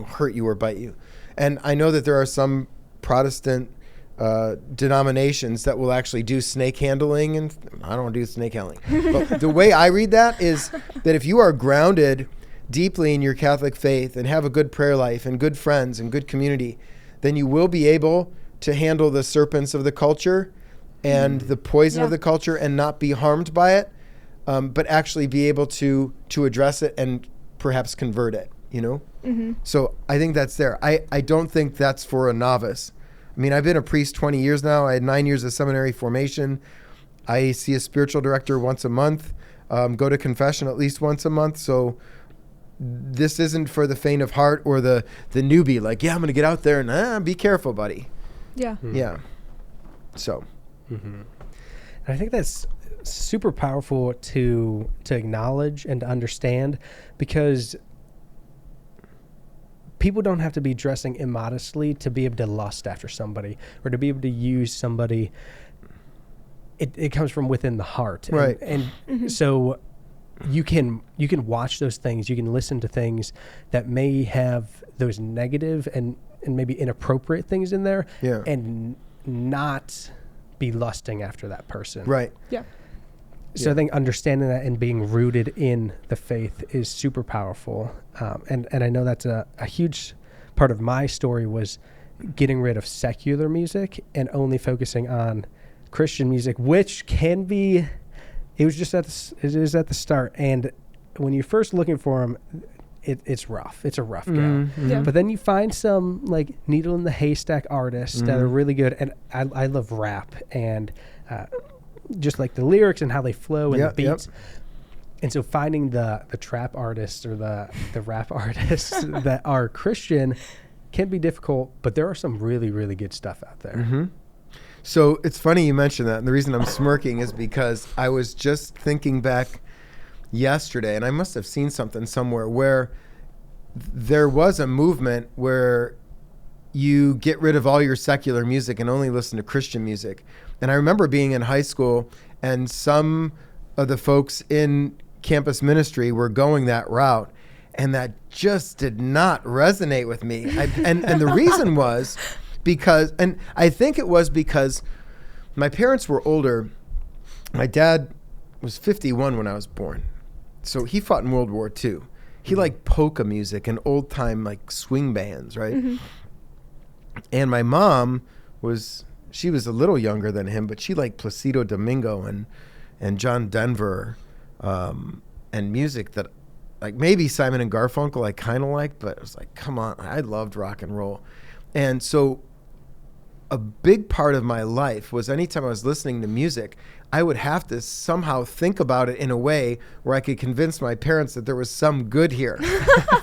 hurt you or bite you. And I know that there are some Protestant denominations that will actually do snake handling, and I don't do snake handling. But the way I read that is that if you are grounded deeply in your Catholic faith and have a good prayer life and good friends and good community, then you will be able to handle the serpents of the culture and the poison of the culture and not be harmed by it, but actually be able to address it and perhaps convert it, So I think that's there. I don't think that's for a novice. I mean, I've been a priest 20 years now. I had 9 years of seminary formation. I see a spiritual director once a month, go to confession at least once a month. So this isn't for the faint of heart or the newbie. Like, I'm going to get out there and be careful, buddy. Yeah. Yeah. So. And I think that's super powerful to acknowledge and to understand, because people don't have to be dressing immodestly to be able to lust after somebody or to be able to use somebody. It comes from within the heart. Right. And so you can watch those things. You can listen to things that may have those negative and maybe inappropriate things in there and not be lusting after that person. Right. Yeah. So I think understanding that and being rooted in the faith is super powerful. And I know that's a huge part of my story was getting rid of secular music and only focusing on Christian music, which can be, it is at the start. And when you're first looking for them, it's rough. It's a rough go. Yeah. But then you find some like needle in the haystack artists that are really good. And I love rap and just like the lyrics and how they flow and the beats. And so finding the trap artists or the rap artists that are Christian can be difficult, but there are some really, really good stuff out there. So it's funny you mentioned that. And the reason I'm smirking is because I was just thinking back yesterday, and I must have seen something somewhere where there was a movement where you get rid of all your secular music and only listen to Christian music. And I remember being in high school and some of the folks in campus ministry were going that route, and that just did not resonate with me. And the reason was because, and I think it was because my parents were older. My dad was 51 when I was born. So he fought in World War II. He liked polka music and old time like swing bands, right? And my mom she was a little younger than him, but she liked Placido Domingo and John Denver, and music that, like, maybe Simon and Garfunkel I kind of liked, but it was like, come on, I loved rock and roll. And so a big part of my life was anytime I was listening to music, I would have to somehow think about it in a way where I could convince my parents that there was some good here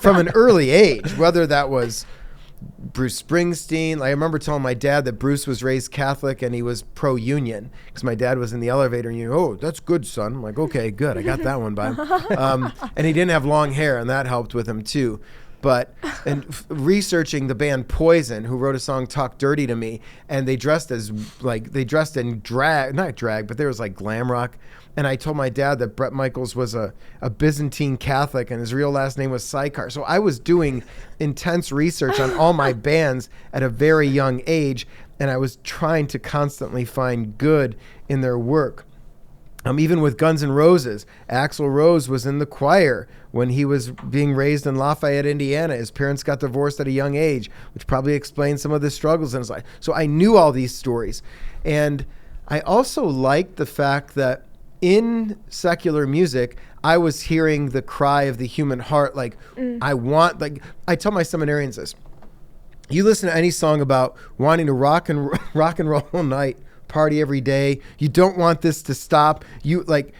from an early age, whether that was Bruce Springsteen. I remember telling my dad that Bruce was raised Catholic and he was pro-union because my dad was in the elevator and oh, that's good, son. I'm like, okay, good. I got that one by him. And he didn't have long hair, and that helped with him too. But researching the band Poison, who wrote a song "Talk Dirty to Me," and they dressed in drag, not drag, but there was like glam rock. And I told my dad that Bret Michaels was a Byzantine Catholic and his real last name was Sychar. So I was doing intense research on all my bands at a very young age, and I was trying to constantly find good in their work. Even with Guns N' Roses, Axl Rose was in the choir when he was being raised in Lafayette, Indiana. His parents got divorced at a young age, which probably explains some of the struggles in his life. So I knew all these stories. And I also liked the fact that in secular music, I was hearing the cry of the human heart. Like, I tell my seminarians this. You listen to any song about wanting to rock and roll all night, party every day. You don't want this to stop. You like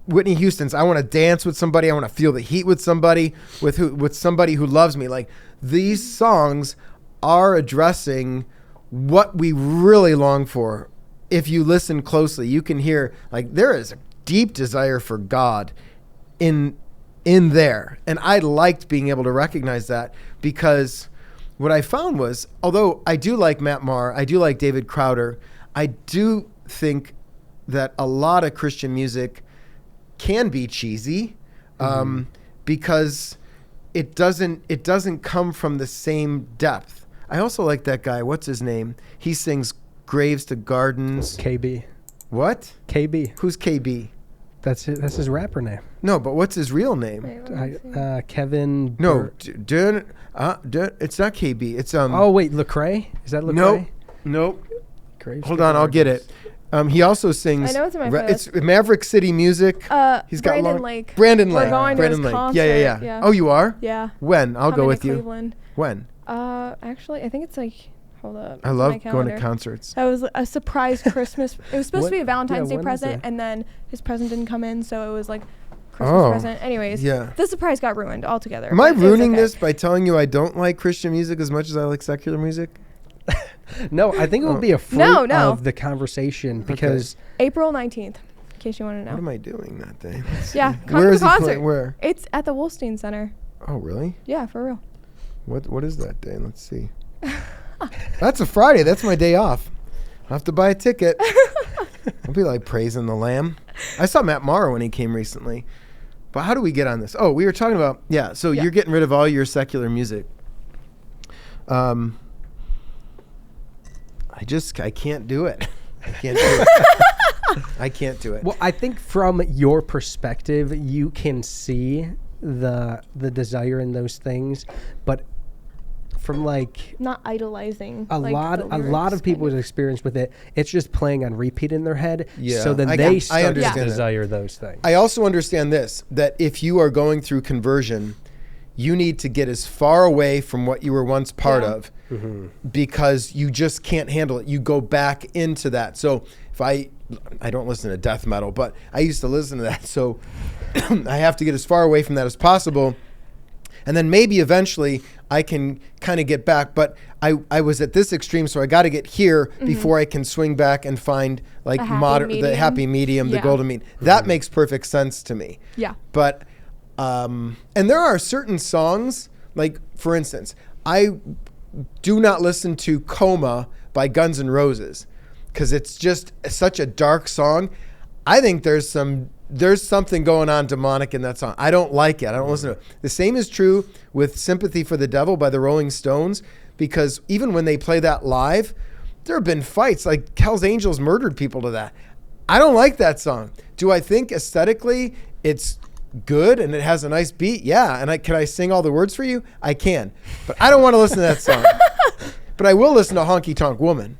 Whitney Houston's I want to dance with somebody. I want to feel the heat with somebody, with somebody who loves me. Like, these songs are addressing what we really long for. If you listen closely, you can hear, like, there is a deep desire for God in there. And I liked being able to recognize that, because what I found was, although I do like Matt Maher, I do like David Crowder, I do think that a lot of Christian music can be cheesy, because it doesn't come from the same depth. I also like that guy, what's his name? He sings Graves to Gardens. KB. What? KB. Who's KB? That's his rapper name. No, but what's his real name? Kevin. No, it's not KB. It's Oh wait, Lecrae? Is that Lecrae? Nope. Hold on, I'll get it. He also sings. I know it's in my It's Maverick City Music. He's got Brandon Lake. Brandon Lake. We're going Brandon to his Lake. concert. Yeah. Oh, you are? Yeah. When? I'll go with you. Cleveland. When? Actually, I think it's like. Hold up. I love going to concerts. That was a surprise Christmas. It was supposed to be a Valentine's Day when present, and then his present didn't come in, so it was like Christmas present. Anyways, the surprise got ruined altogether. Am I ruining this by telling you I don't like Christian music as much as I like secular music? No, I think it would be a fruit of the conversation, because April 19th, in case you want to know. What am I doing that day? Come to the concert. Where? It's at the Wolstein Center. Oh, really? Yeah, for real. What is that day? Let's see. That's a Friday. That's my day off. I'll have to buy a ticket. I'll be like praising the Lamb. I saw Matt Maher when he came recently. But how do we get on this? Oh, we were talking about, so you're getting rid of all your secular music. I can't do it. I can't do it. I can't do it. Well, I think from your perspective, you can see the desire in those things, but from like not idolizing a lot of people's experience with it, it's just playing on repeat in their head. So then they start to desire those things. I also understand this, that if you are going through conversion, you need to get as far away from what you were once part of, because you just can't handle it. You go back into that. So if I don't listen to death metal, but I used to listen to that. So I have to get as far away from that as possible. And then maybe eventually I can kind of get back. But I was at this extreme, so I got to get here before I can swing back and find like the happy medium, the golden mean. That makes perfect sense to me. Yeah. But and there are certain songs, like for instance, I do not listen to Coma by Guns N' Roses because it's just such a dark song. I think there's something going on demonic in that song. I don't like it. I don't listen to it. The same is true with Sympathy for the Devil by the Rolling Stones, because even when they play that live, there have been fights. Like Hell's Angels murdered people to that. I don't like that song. Do I think aesthetically it's good and it has a nice beat? Yeah. And can I sing all the words for you? I can. But I don't want to listen to that song. But I will listen to Honky Tonk Woman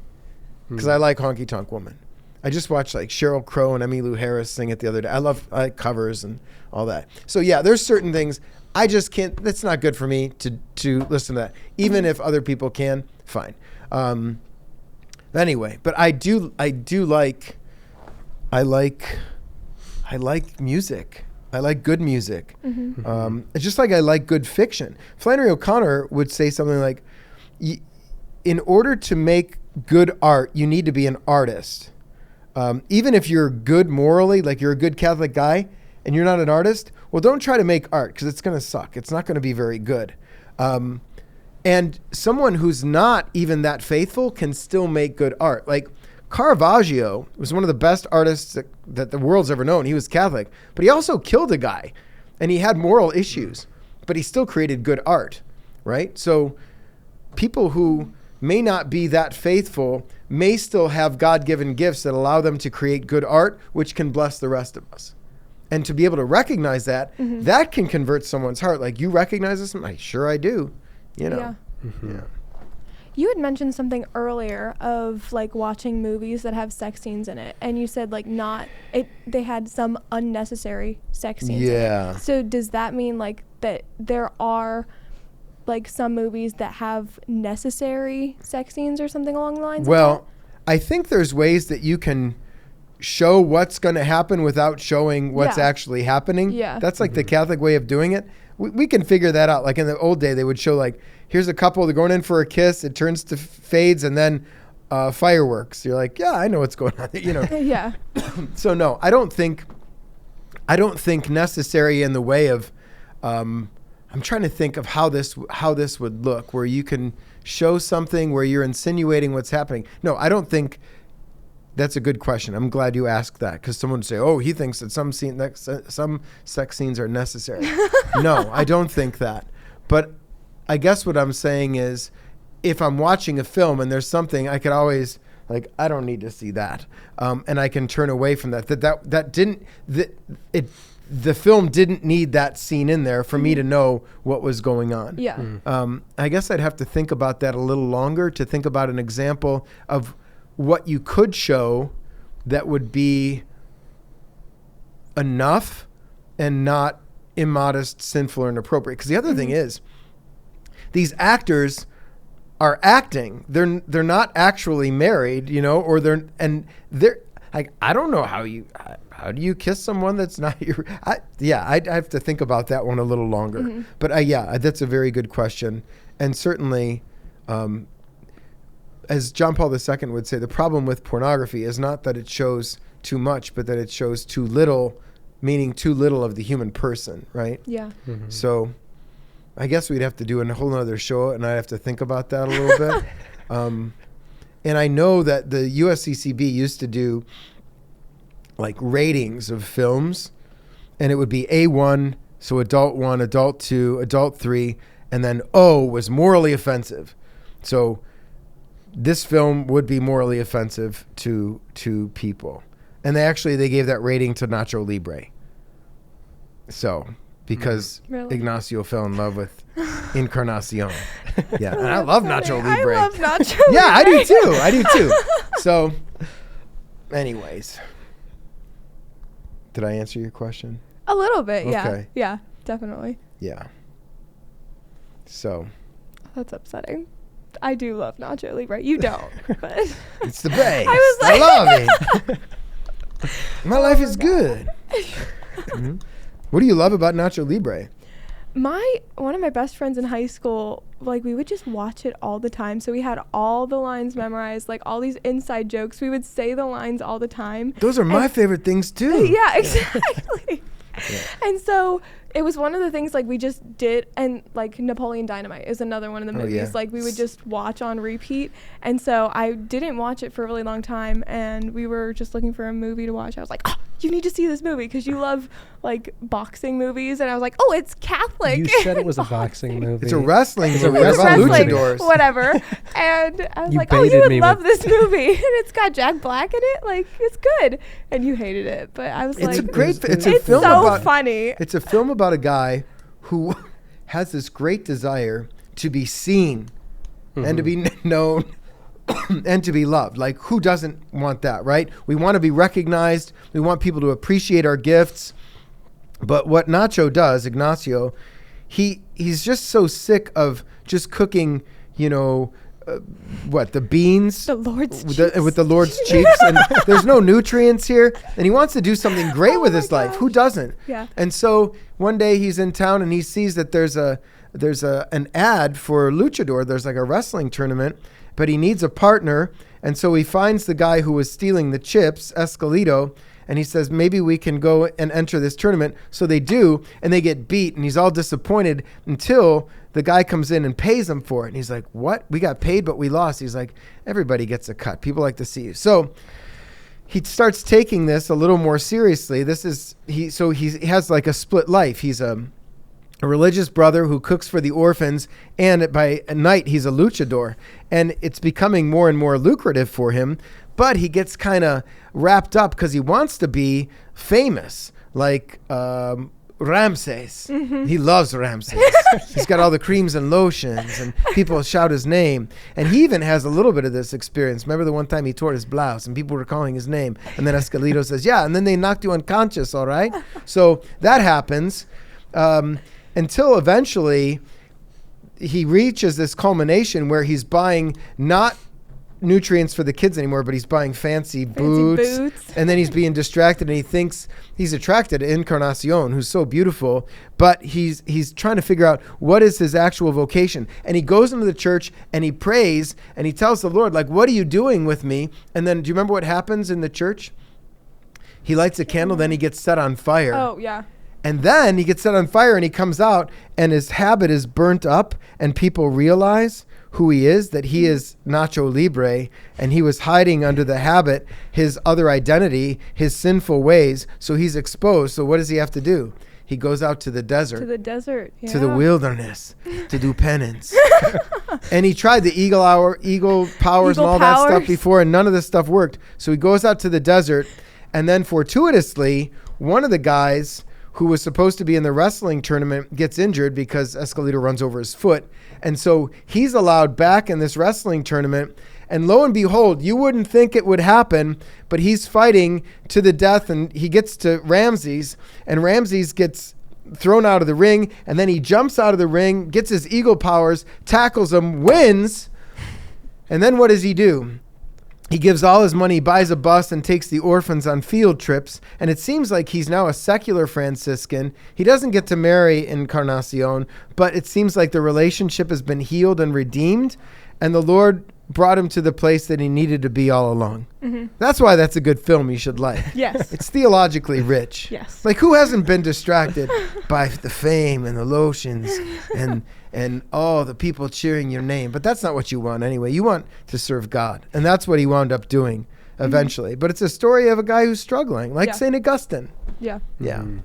because I like Honky Tonk Woman. I just watched like Sheryl Crow and Emmylou Harris sing it the other day. I like covers and all that. So yeah, there's certain things I just can't. That's not good for me to listen to that. Even if other people can, fine. Anyway, but I like music. I like good music. It's just like I like good fiction. Flannery O'Connor would say something like, in order to make good art, you need to be an artist. Even if you're good morally, like you're a good Catholic guy and you're not an artist, well, don't try to make art because it's going to suck. It's not going to be very good. And someone who's not even that faithful can still make good art. Like Caravaggio was one of the best artists that the world's ever known. He was Catholic, but he also killed a guy and he had moral issues, but he still created good art, right? So people who may not be that faithful may still have God-given gifts that allow them to create good art, which can bless the rest of us. And to be able to recognize that, that can convert someone's heart. Like, you recognize this? Sure I do. You know? Yeah. You had mentioned something earlier of like watching movies that have sex scenes in it, and you said like they had some unnecessary sex scenes. Yeah. In it. So does that mean like that there are like some movies that have necessary sex scenes or something along the lines? Well, I think there's ways that you can show what's going to happen without showing what's actually happening. Yeah. That's like the Catholic way of doing it. We can figure that out. Like in the old day, they would show like, here's a couple, they're going in for a kiss, it turns to fades, and then fireworks. You're like, yeah, I know what's going on. You know. Yeah. So no, I don't think necessary in the way of. I'm trying to think of how this would look, where you can show something where you're insinuating what's happening. No, I don't think. That's a good question. I'm glad you asked that, because someone would say, "Oh, he thinks that some sex scenes are necessary." No, I don't think that. But I guess what I'm saying is, if I'm watching a film and there's something, I could always like, I don't need to see that, and I can turn away from that. The film didn't need that scene in there for me to know what was going on. Yeah. I guess I'd have to think about that a little longer to think about an example of what you could show that would be enough and not immodest, sinful, or inappropriate. Because the other thing is, these actors are acting. They're not actually married, you know, or they're like, I don't know how do you kiss someone that's not your? I'd have to think about that one a little longer. But that's a very good question, and certainly. As John Paul II would say, the problem with pornography is not that it shows too much, but that it shows too little, meaning too little of the human person, right? Yeah. So I guess we'd have to do a whole nother show, and I'd have to think about that a little bit. And I know that the USCCB used to do like ratings of films, and it would be A1, so adult 1, adult 2, adult 3, and then O was morally offensive. So this film would be morally offensive to people. And they gave that rating to Nacho Libre. So, because Ignacio fell in love with Encarnacion. Yeah, and I love Nacho Libre. I love Nacho Libre. Yeah, I do too. So, anyways. Did I answer your question? A little bit, yeah. Okay. Yeah, definitely. Yeah. So. That's upsetting. I do love Nacho Libre. You don't, but it's the best. I love it. My life is good. What do you love about Nacho Libre? One of my best friends in high school, like we would just watch it all the time. So we had all the lines memorized, like all these inside jokes. We would say the lines all the time. Those are my favorite things too. Yeah, exactly. Yeah. And so it was one of the things like we just did, and like Napoleon Dynamite is another one of the movies like we would just watch on repeat. And so I didn't watch it for a really long time, and we were just looking for a movie to watch. I was like, oh, you need to see this movie because you love like boxing movies. And I was like, oh, it's Catholic. You said it was a boxing movie. It's a wrestling movie. It's about wrestling, luchadors. Whatever. And I was like, oh, you would love this movie. And it's got Jack Black in it. Like, it's good. And you hated it. But I was like, it's so funny. It's a film about a guy who has this great desire to be seen and to be known and to be loved. Like, who doesn't want that, right? We want to be recognized. We want people to appreciate our gifts. But what Nacho does, Ignacio, he's just so sick of just cooking, the beans? The Lord's cheeks. With the Lord's cheeks. And there's no nutrients here. And he wants to do something great with his life. Who doesn't? Yeah. And so one day he's in town and he sees that there's an ad for Luchador. There's like a wrestling tournament, but he needs a partner. And so he finds the guy who was stealing the chips, Escalito, and he says, maybe we can go and enter this tournament. So they do, and they get beat, and he's all disappointed until the guy comes in and pays him for it. And he's like, what? We got paid, but we lost. He's like, everybody gets a cut. People like to see you. So he starts taking this a little more seriously. He has like a split life. He's a religious brother who cooks for the orphans, and by night he's a luchador, and it's becoming more and more lucrative for him. But he gets kind of wrapped up because he wants to be famous, like Ramses. Mm-hmm. He loves Ramses. He's got all the creams and lotions, and people shout his name. And he even has a little bit of this experience. Remember the one time he tore his blouse and people were calling his name, and then Escalito says, yeah, and then they knocked you unconscious, all right? So that happens. Until eventually he reaches this culmination where he's buying not nutrients for the kids anymore, but he's buying fancy boots. And then he's being distracted, and he thinks he's attracted to Encarnacion, who's so beautiful, but he's trying to figure out what is his actual vocation. And he goes into the church and he prays and he tells the Lord, like, what are you doing with me? And then do you remember what happens in the church? He lights a candle, then he gets set on fire. Oh, yeah. And then he gets set on fire and he comes out and his habit is burnt up and people realize who he is, that he is Nacho Libre, and he was hiding under the habit, his other identity, his sinful ways. So he's exposed. So what does he have to do? He goes out to the desert. To the desert, yeah. To the wilderness to do penance. And he tried the eagle powers and all that stuff before, and none of this stuff worked. So he goes out to the desert, and then fortuitously, one of the guys who was supposed to be in the wrestling tournament gets injured because Escalito runs over his foot. And so he's allowed back in this wrestling tournament. And lo and behold, you wouldn't think it would happen, but he's fighting to the death, and he gets to Ramses, and Ramses gets thrown out of the ring, and then he jumps out of the ring, gets his eagle powers, tackles him, wins. And then what does he do? He gives all his money, buys a bus, and takes the orphans on field trips. And it seems like he's now a secular Franciscan. He doesn't get to marry Encarnacion, but it seems like the relationship has been healed and redeemed. And the Lord brought him to the place that he needed to be all along. Mm-hmm. That's why that's a good film you should like. Yes. It's theologically rich. Yes. Like, who hasn't been distracted by the fame and the lotions and all the people cheering your name? But that's not what you want anyway. You want to serve God. And that's what he wound up doing eventually. Mm-hmm. But it's a story of a guy who's struggling, like St. Augustine. Yeah. Yeah. Mm.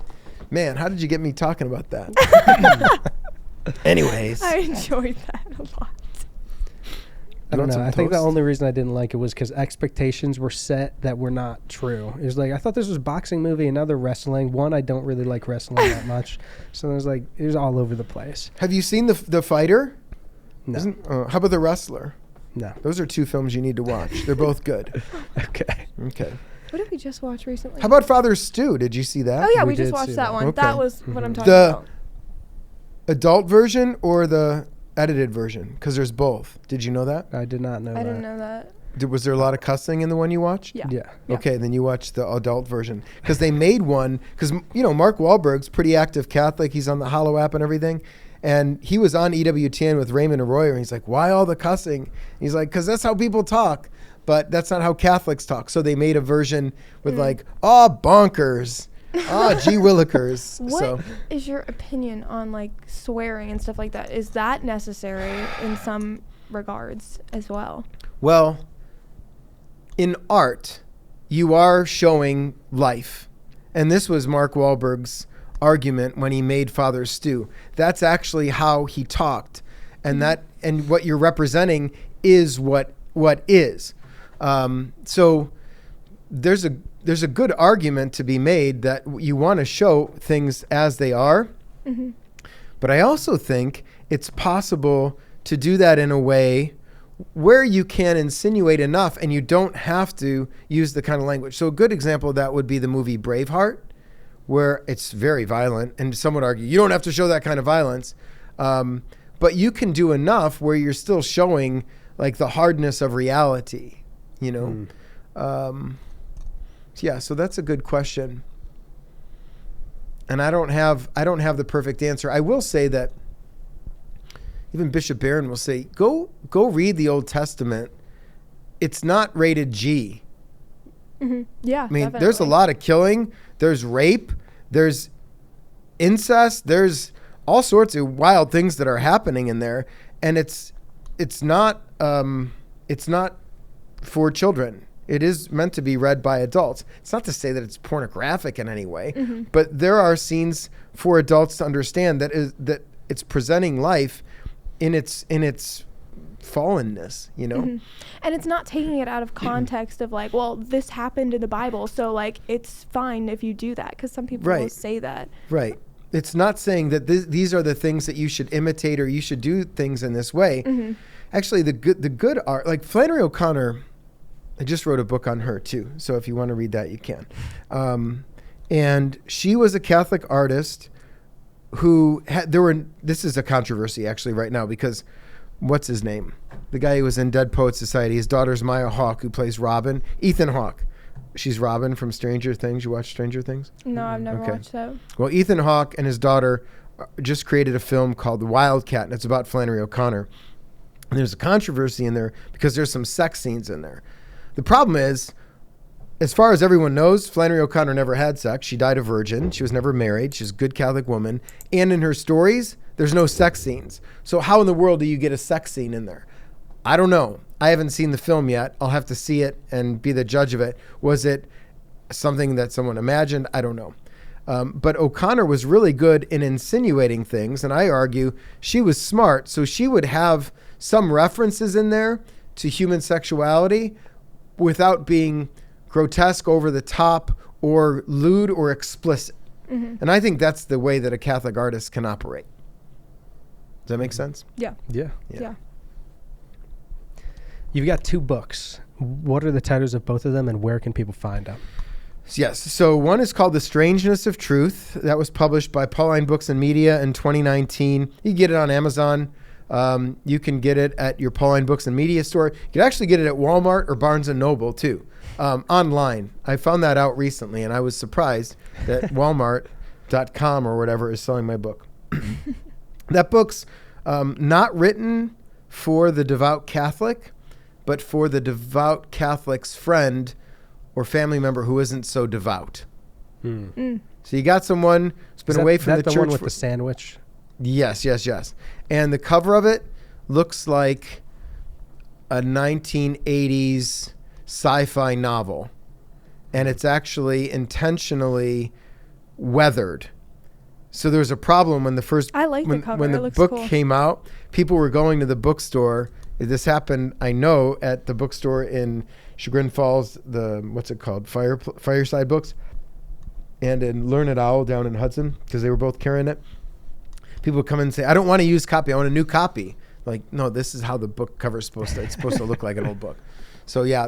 Man, how did you get me talking about that? Anyways. I enjoyed that a lot. I don't know. I think the only reason I didn't like it was because expectations were set that were not true. It was like, I thought this was a boxing movie, another wrestling. One, I don't really like wrestling that much. So it was like, it was all over the place. Have you seen The Fighter? No. How about The Wrestler? No. Those are two films you need to watch. They're both good. Okay. What did we just watch recently? How about Father Stu? Did you see that? Oh, yeah, we just watched that one. Okay. That was what I'm talking about. The adult version or the edited version? Because there's both. Did you know that? I did not know that. I didn't know that. Was there a lot of cussing in the one you watched? Yeah. Okay, then you watched the adult version. Because they made one, because, Mark Wahlberg's pretty active Catholic. He's on the Hollow app and everything. And he was on EWTN with Raymond Arroyo, and he's like, why all the cussing? He's like, because that's how people talk. But that's not how Catholics talk. So they made a version with bonkers. Gee willikers. What is your opinion on like swearing and stuff like that? Is that necessary in some regards as well? Well, in art, you are showing life. And this was Mark Wahlberg's argument when he made Father Stu. That's actually how he talked. And and what you're representing is what is. So there's a good argument to be made that you want to show things as they are. Mm-hmm. But I also think it's possible to do that in a way where you can insinuate enough and you don't have to use the kind of language. So a good example of that would be the movie Braveheart, where it's very violent, and some would argue you don't have to show that kind of violence, but you can do enough where you're still showing like the hardness of reality, you know. Yeah, so that's a good question, and I don't have the perfect answer. I will say that even Bishop Barron will say, go read the Old Testament. It's not rated G. Mm-hmm. Yeah, I mean, definitely. There's a lot of killing. There's rape. There's incest. There's all sorts of wild things that are happening in there, and it's not for children. It is meant to be read by adults. It's not to say that it's pornographic in any way, but there are scenes for adults to understand that it's presenting life in its fallenness, you know. And it's not taking it out of context of like, well, this happened in the Bible, so like it's fine if you do that, because some people will say that. Right. It's not saying that these are the things that you should imitate or you should do things in this way. Actually, the good art, like Flannery O'Connor, I just wrote a book on her too. So if you want to read that, you can. And she was a Catholic artist who this is a controversy actually right now, because what's his name? The guy who was in Dead Poets Society, his daughter's Maya Hawke, who plays Robin. Ethan Hawke. She's Robin from Stranger Things. You watch Stranger Things? No, I've never watched that. Well, Ethan Hawke and his daughter just created a film called The Wildcat, and it's about Flannery O'Connor. And there's a controversy in there because there's some sex scenes in there. The problem is, as far as everyone knows, Flannery O'Connor never had sex. She died a virgin. She was never married. She's a good Catholic woman. And in her stories, there's no sex scenes. So how in the world do you get a sex scene in there? I don't know. I haven't seen the film yet. I'll have to see it and be the judge of it. Was it something that someone imagined? I don't know. But O'Connor was really good in insinuating things, and I argue she was smart. So she would have some references in there to human sexuality without being grotesque, over the top, or lewd or explicit. And I think that's the way that a Catholic artist can operate. Does that make sense? Yeah. Yeah. You've got 2 books. What are the titles of both of them, and where can people find them? Yes. So one is called The Strangeness of Truth. That was published by Pauline Books and Media in 2019. You can get it on Amazon. You can get it at your Pauline Books and Media store. You can actually get it at Walmart or Barnes & Noble too, online. I found that out recently, and I was surprised that Walmart.com or whatever is selling my book. That book's not written for the devout Catholic, but for the devout Catholic's friend or family member who isn't so devout. So you got someone who's been away from the church. The one with the sandwich? Yes. And the cover of it looks like a 1980s sci-fi novel. And it's actually intentionally weathered. So there was a problem when the cover. When the book came out, people were going to the bookstore. This happened, I know, at the bookstore in Chagrin Falls, what's it called? Fireside Books, and in Learned Owl down in Hudson, because they were both carrying it. People would come in and say, I don't want a used copy, I want a new copy. Like, no, this is how the book cover is supposed to look like an old book. So yeah,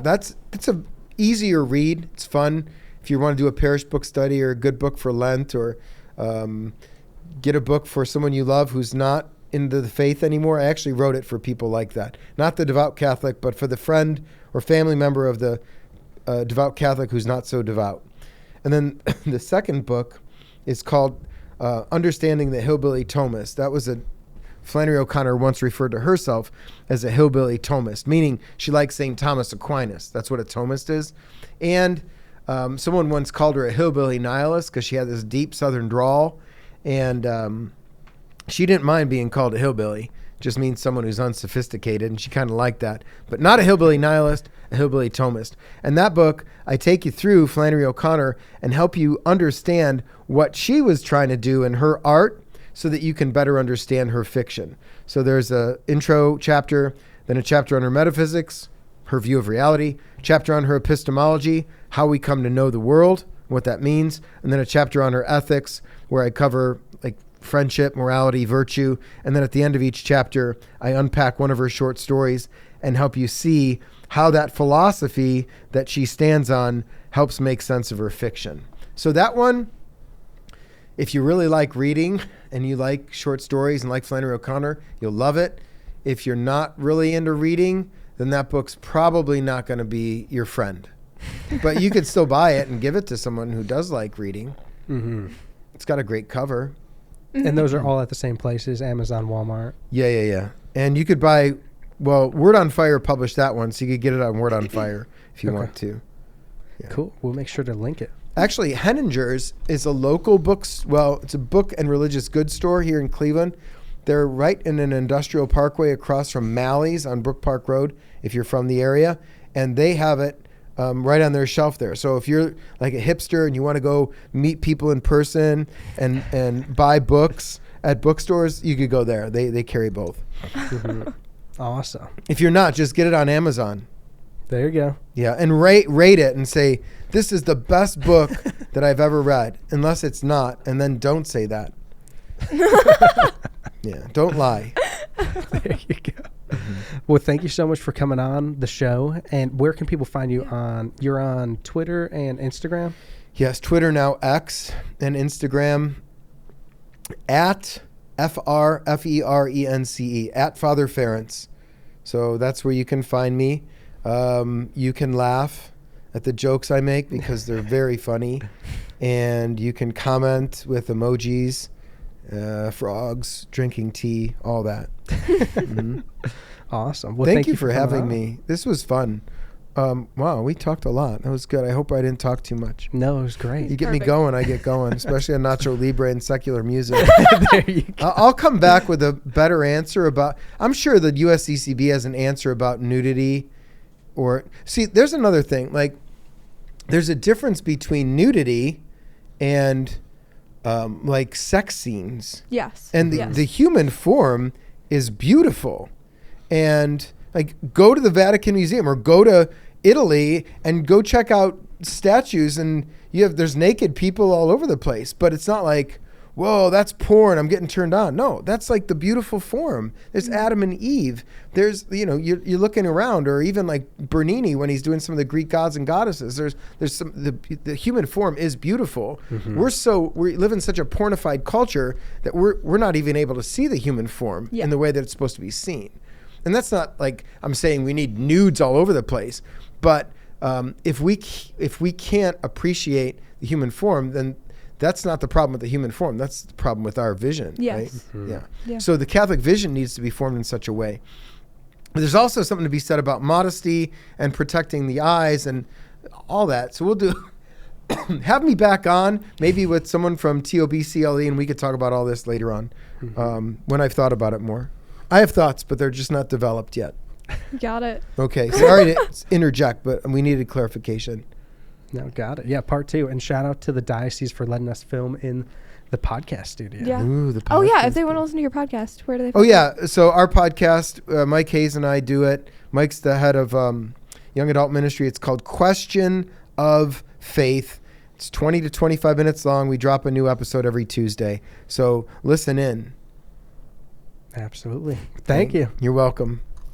it's a easier read. It's fun. If you want to do a parish book study or a good book for Lent, or get a book for someone you love who's not into the faith anymore. I actually wrote it for people like that. Not the devout Catholic, but for the friend or family member of the devout Catholic who's not so devout. And then the second book is called Understanding the Hillbilly Thomist. That was Flannery O'Connor once referred to herself as a hillbilly Thomist, meaning she likes St. Thomas Aquinas. That's what a Thomist is. And someone once called her a hillbilly nihilist because she had this deep Southern drawl. And she didn't mind being called a hillbilly. Just means someone who's unsophisticated, and she kind of liked that. But not a hillbilly nihilist, a hillbilly Thomist. And that book, I take you through Flannery O'Connor and help you understand what she was trying to do in her art so that you can better understand her fiction. So there's an intro chapter, then a chapter on her metaphysics, her view of reality, chapter on her epistemology, how we come to know the world, what that means, and then a chapter on her ethics, where I cover like friendship, morality, virtue. And then at the end of each chapter, I unpack one of her short stories and help you see how that philosophy that she stands on helps make sense of her fiction. So that one, if you really like reading and you like short stories and like Flannery O'Connor, you'll love it. If you're not really into reading, then that book's probably not going to be your friend. But you could still buy it and give it to someone who does like reading. Mm-hmm. It's got a great cover. And those are all at the same places, Amazon, Walmart. Yeah. And you could buy, well, Word on Fire published that one, so you could get it on Word on Fire if you want to. Yeah. Cool. We'll make sure to link it. Actually, Henninger's is a local it's a book and religious goods store here in Cleveland. They're right in an industrial parkway across from Mally's on Brook Park Road, if you're from the area. And they have it right on their shelf there. So if you're like a hipster and you want to go meet people in person and buy books at bookstores, you could go there. They carry both. Mm-hmm. Awesome. If you're not, just get it on Amazon. There you go. Yeah, and rate it and say, this is the best book that I've ever read, unless it's not, and then don't say that. Yeah, don't lie. There you go. Mm-hmm. Well, thank you so much for coming on the show. And where can people find you you're on Twitter and Instagram? Yes, Twitter, now X, and Instagram at FRFERENCE, at Father Ference. So that's where you can find me. You can laugh at the jokes I make because they're very funny. And you can comment with emojis, frogs, drinking tea, all that. Mm-hmm. Awesome. Well, thank you for having me. This was fun. Wow, we talked a lot. That was good. I hope I didn't talk too much. No, it was great. You get me going, I get going, especially on Nacho Libre and secular music. There you go. I'll come back with a better answer about, I'm sure the USCCB has an answer about nudity. See, there's another thing. Like, there's a difference between nudity and like sex scenes. Yes. And the human form is beautiful. And like, go to the Vatican Museum or go to Italy and go check out statues, and there's naked people all over the place. But it's not like, whoa, that's porn, I'm getting turned on. No, that's like the beautiful form. There's Adam and Eve. There's, you're looking around, or even like Bernini when he's doing some of the Greek gods and goddesses. There's some, the human form is beautiful. Mm-hmm. We live in such a pornified culture that we're not even able to see the human form in the way that it's supposed to be seen. And that's not like I'm saying we need nudes all over the place, but if we can't appreciate the human form, then that's not the problem with the human form. That's the problem with our vision. Yes. Right? Mm-hmm. Yeah. So the Catholic vision needs to be formed in such a way. But there's also something to be said about modesty and protecting the eyes and all that. So we'll do. Have me back on, maybe with someone from TOBCLE, and we could talk about all this later on when I've thought about it more. I have thoughts, but they're just not developed yet. Got it. Okay, sorry to interject, but we needed clarification. No, got it. Yeah, part 2. And shout out to the diocese for letting us film in the podcast studio. Yeah. Ooh, the Oh, yeah. podcast If they want to listen to your podcast, where do they Oh, find yeah. So our podcast, Mike Hayes and I do it. Mike's the head of Young Adult Ministry. It's called Question of Faith. It's 20 to 25 minutes long. We drop a new episode every Tuesday. So listen in. Absolutely. Thank you. You're welcome.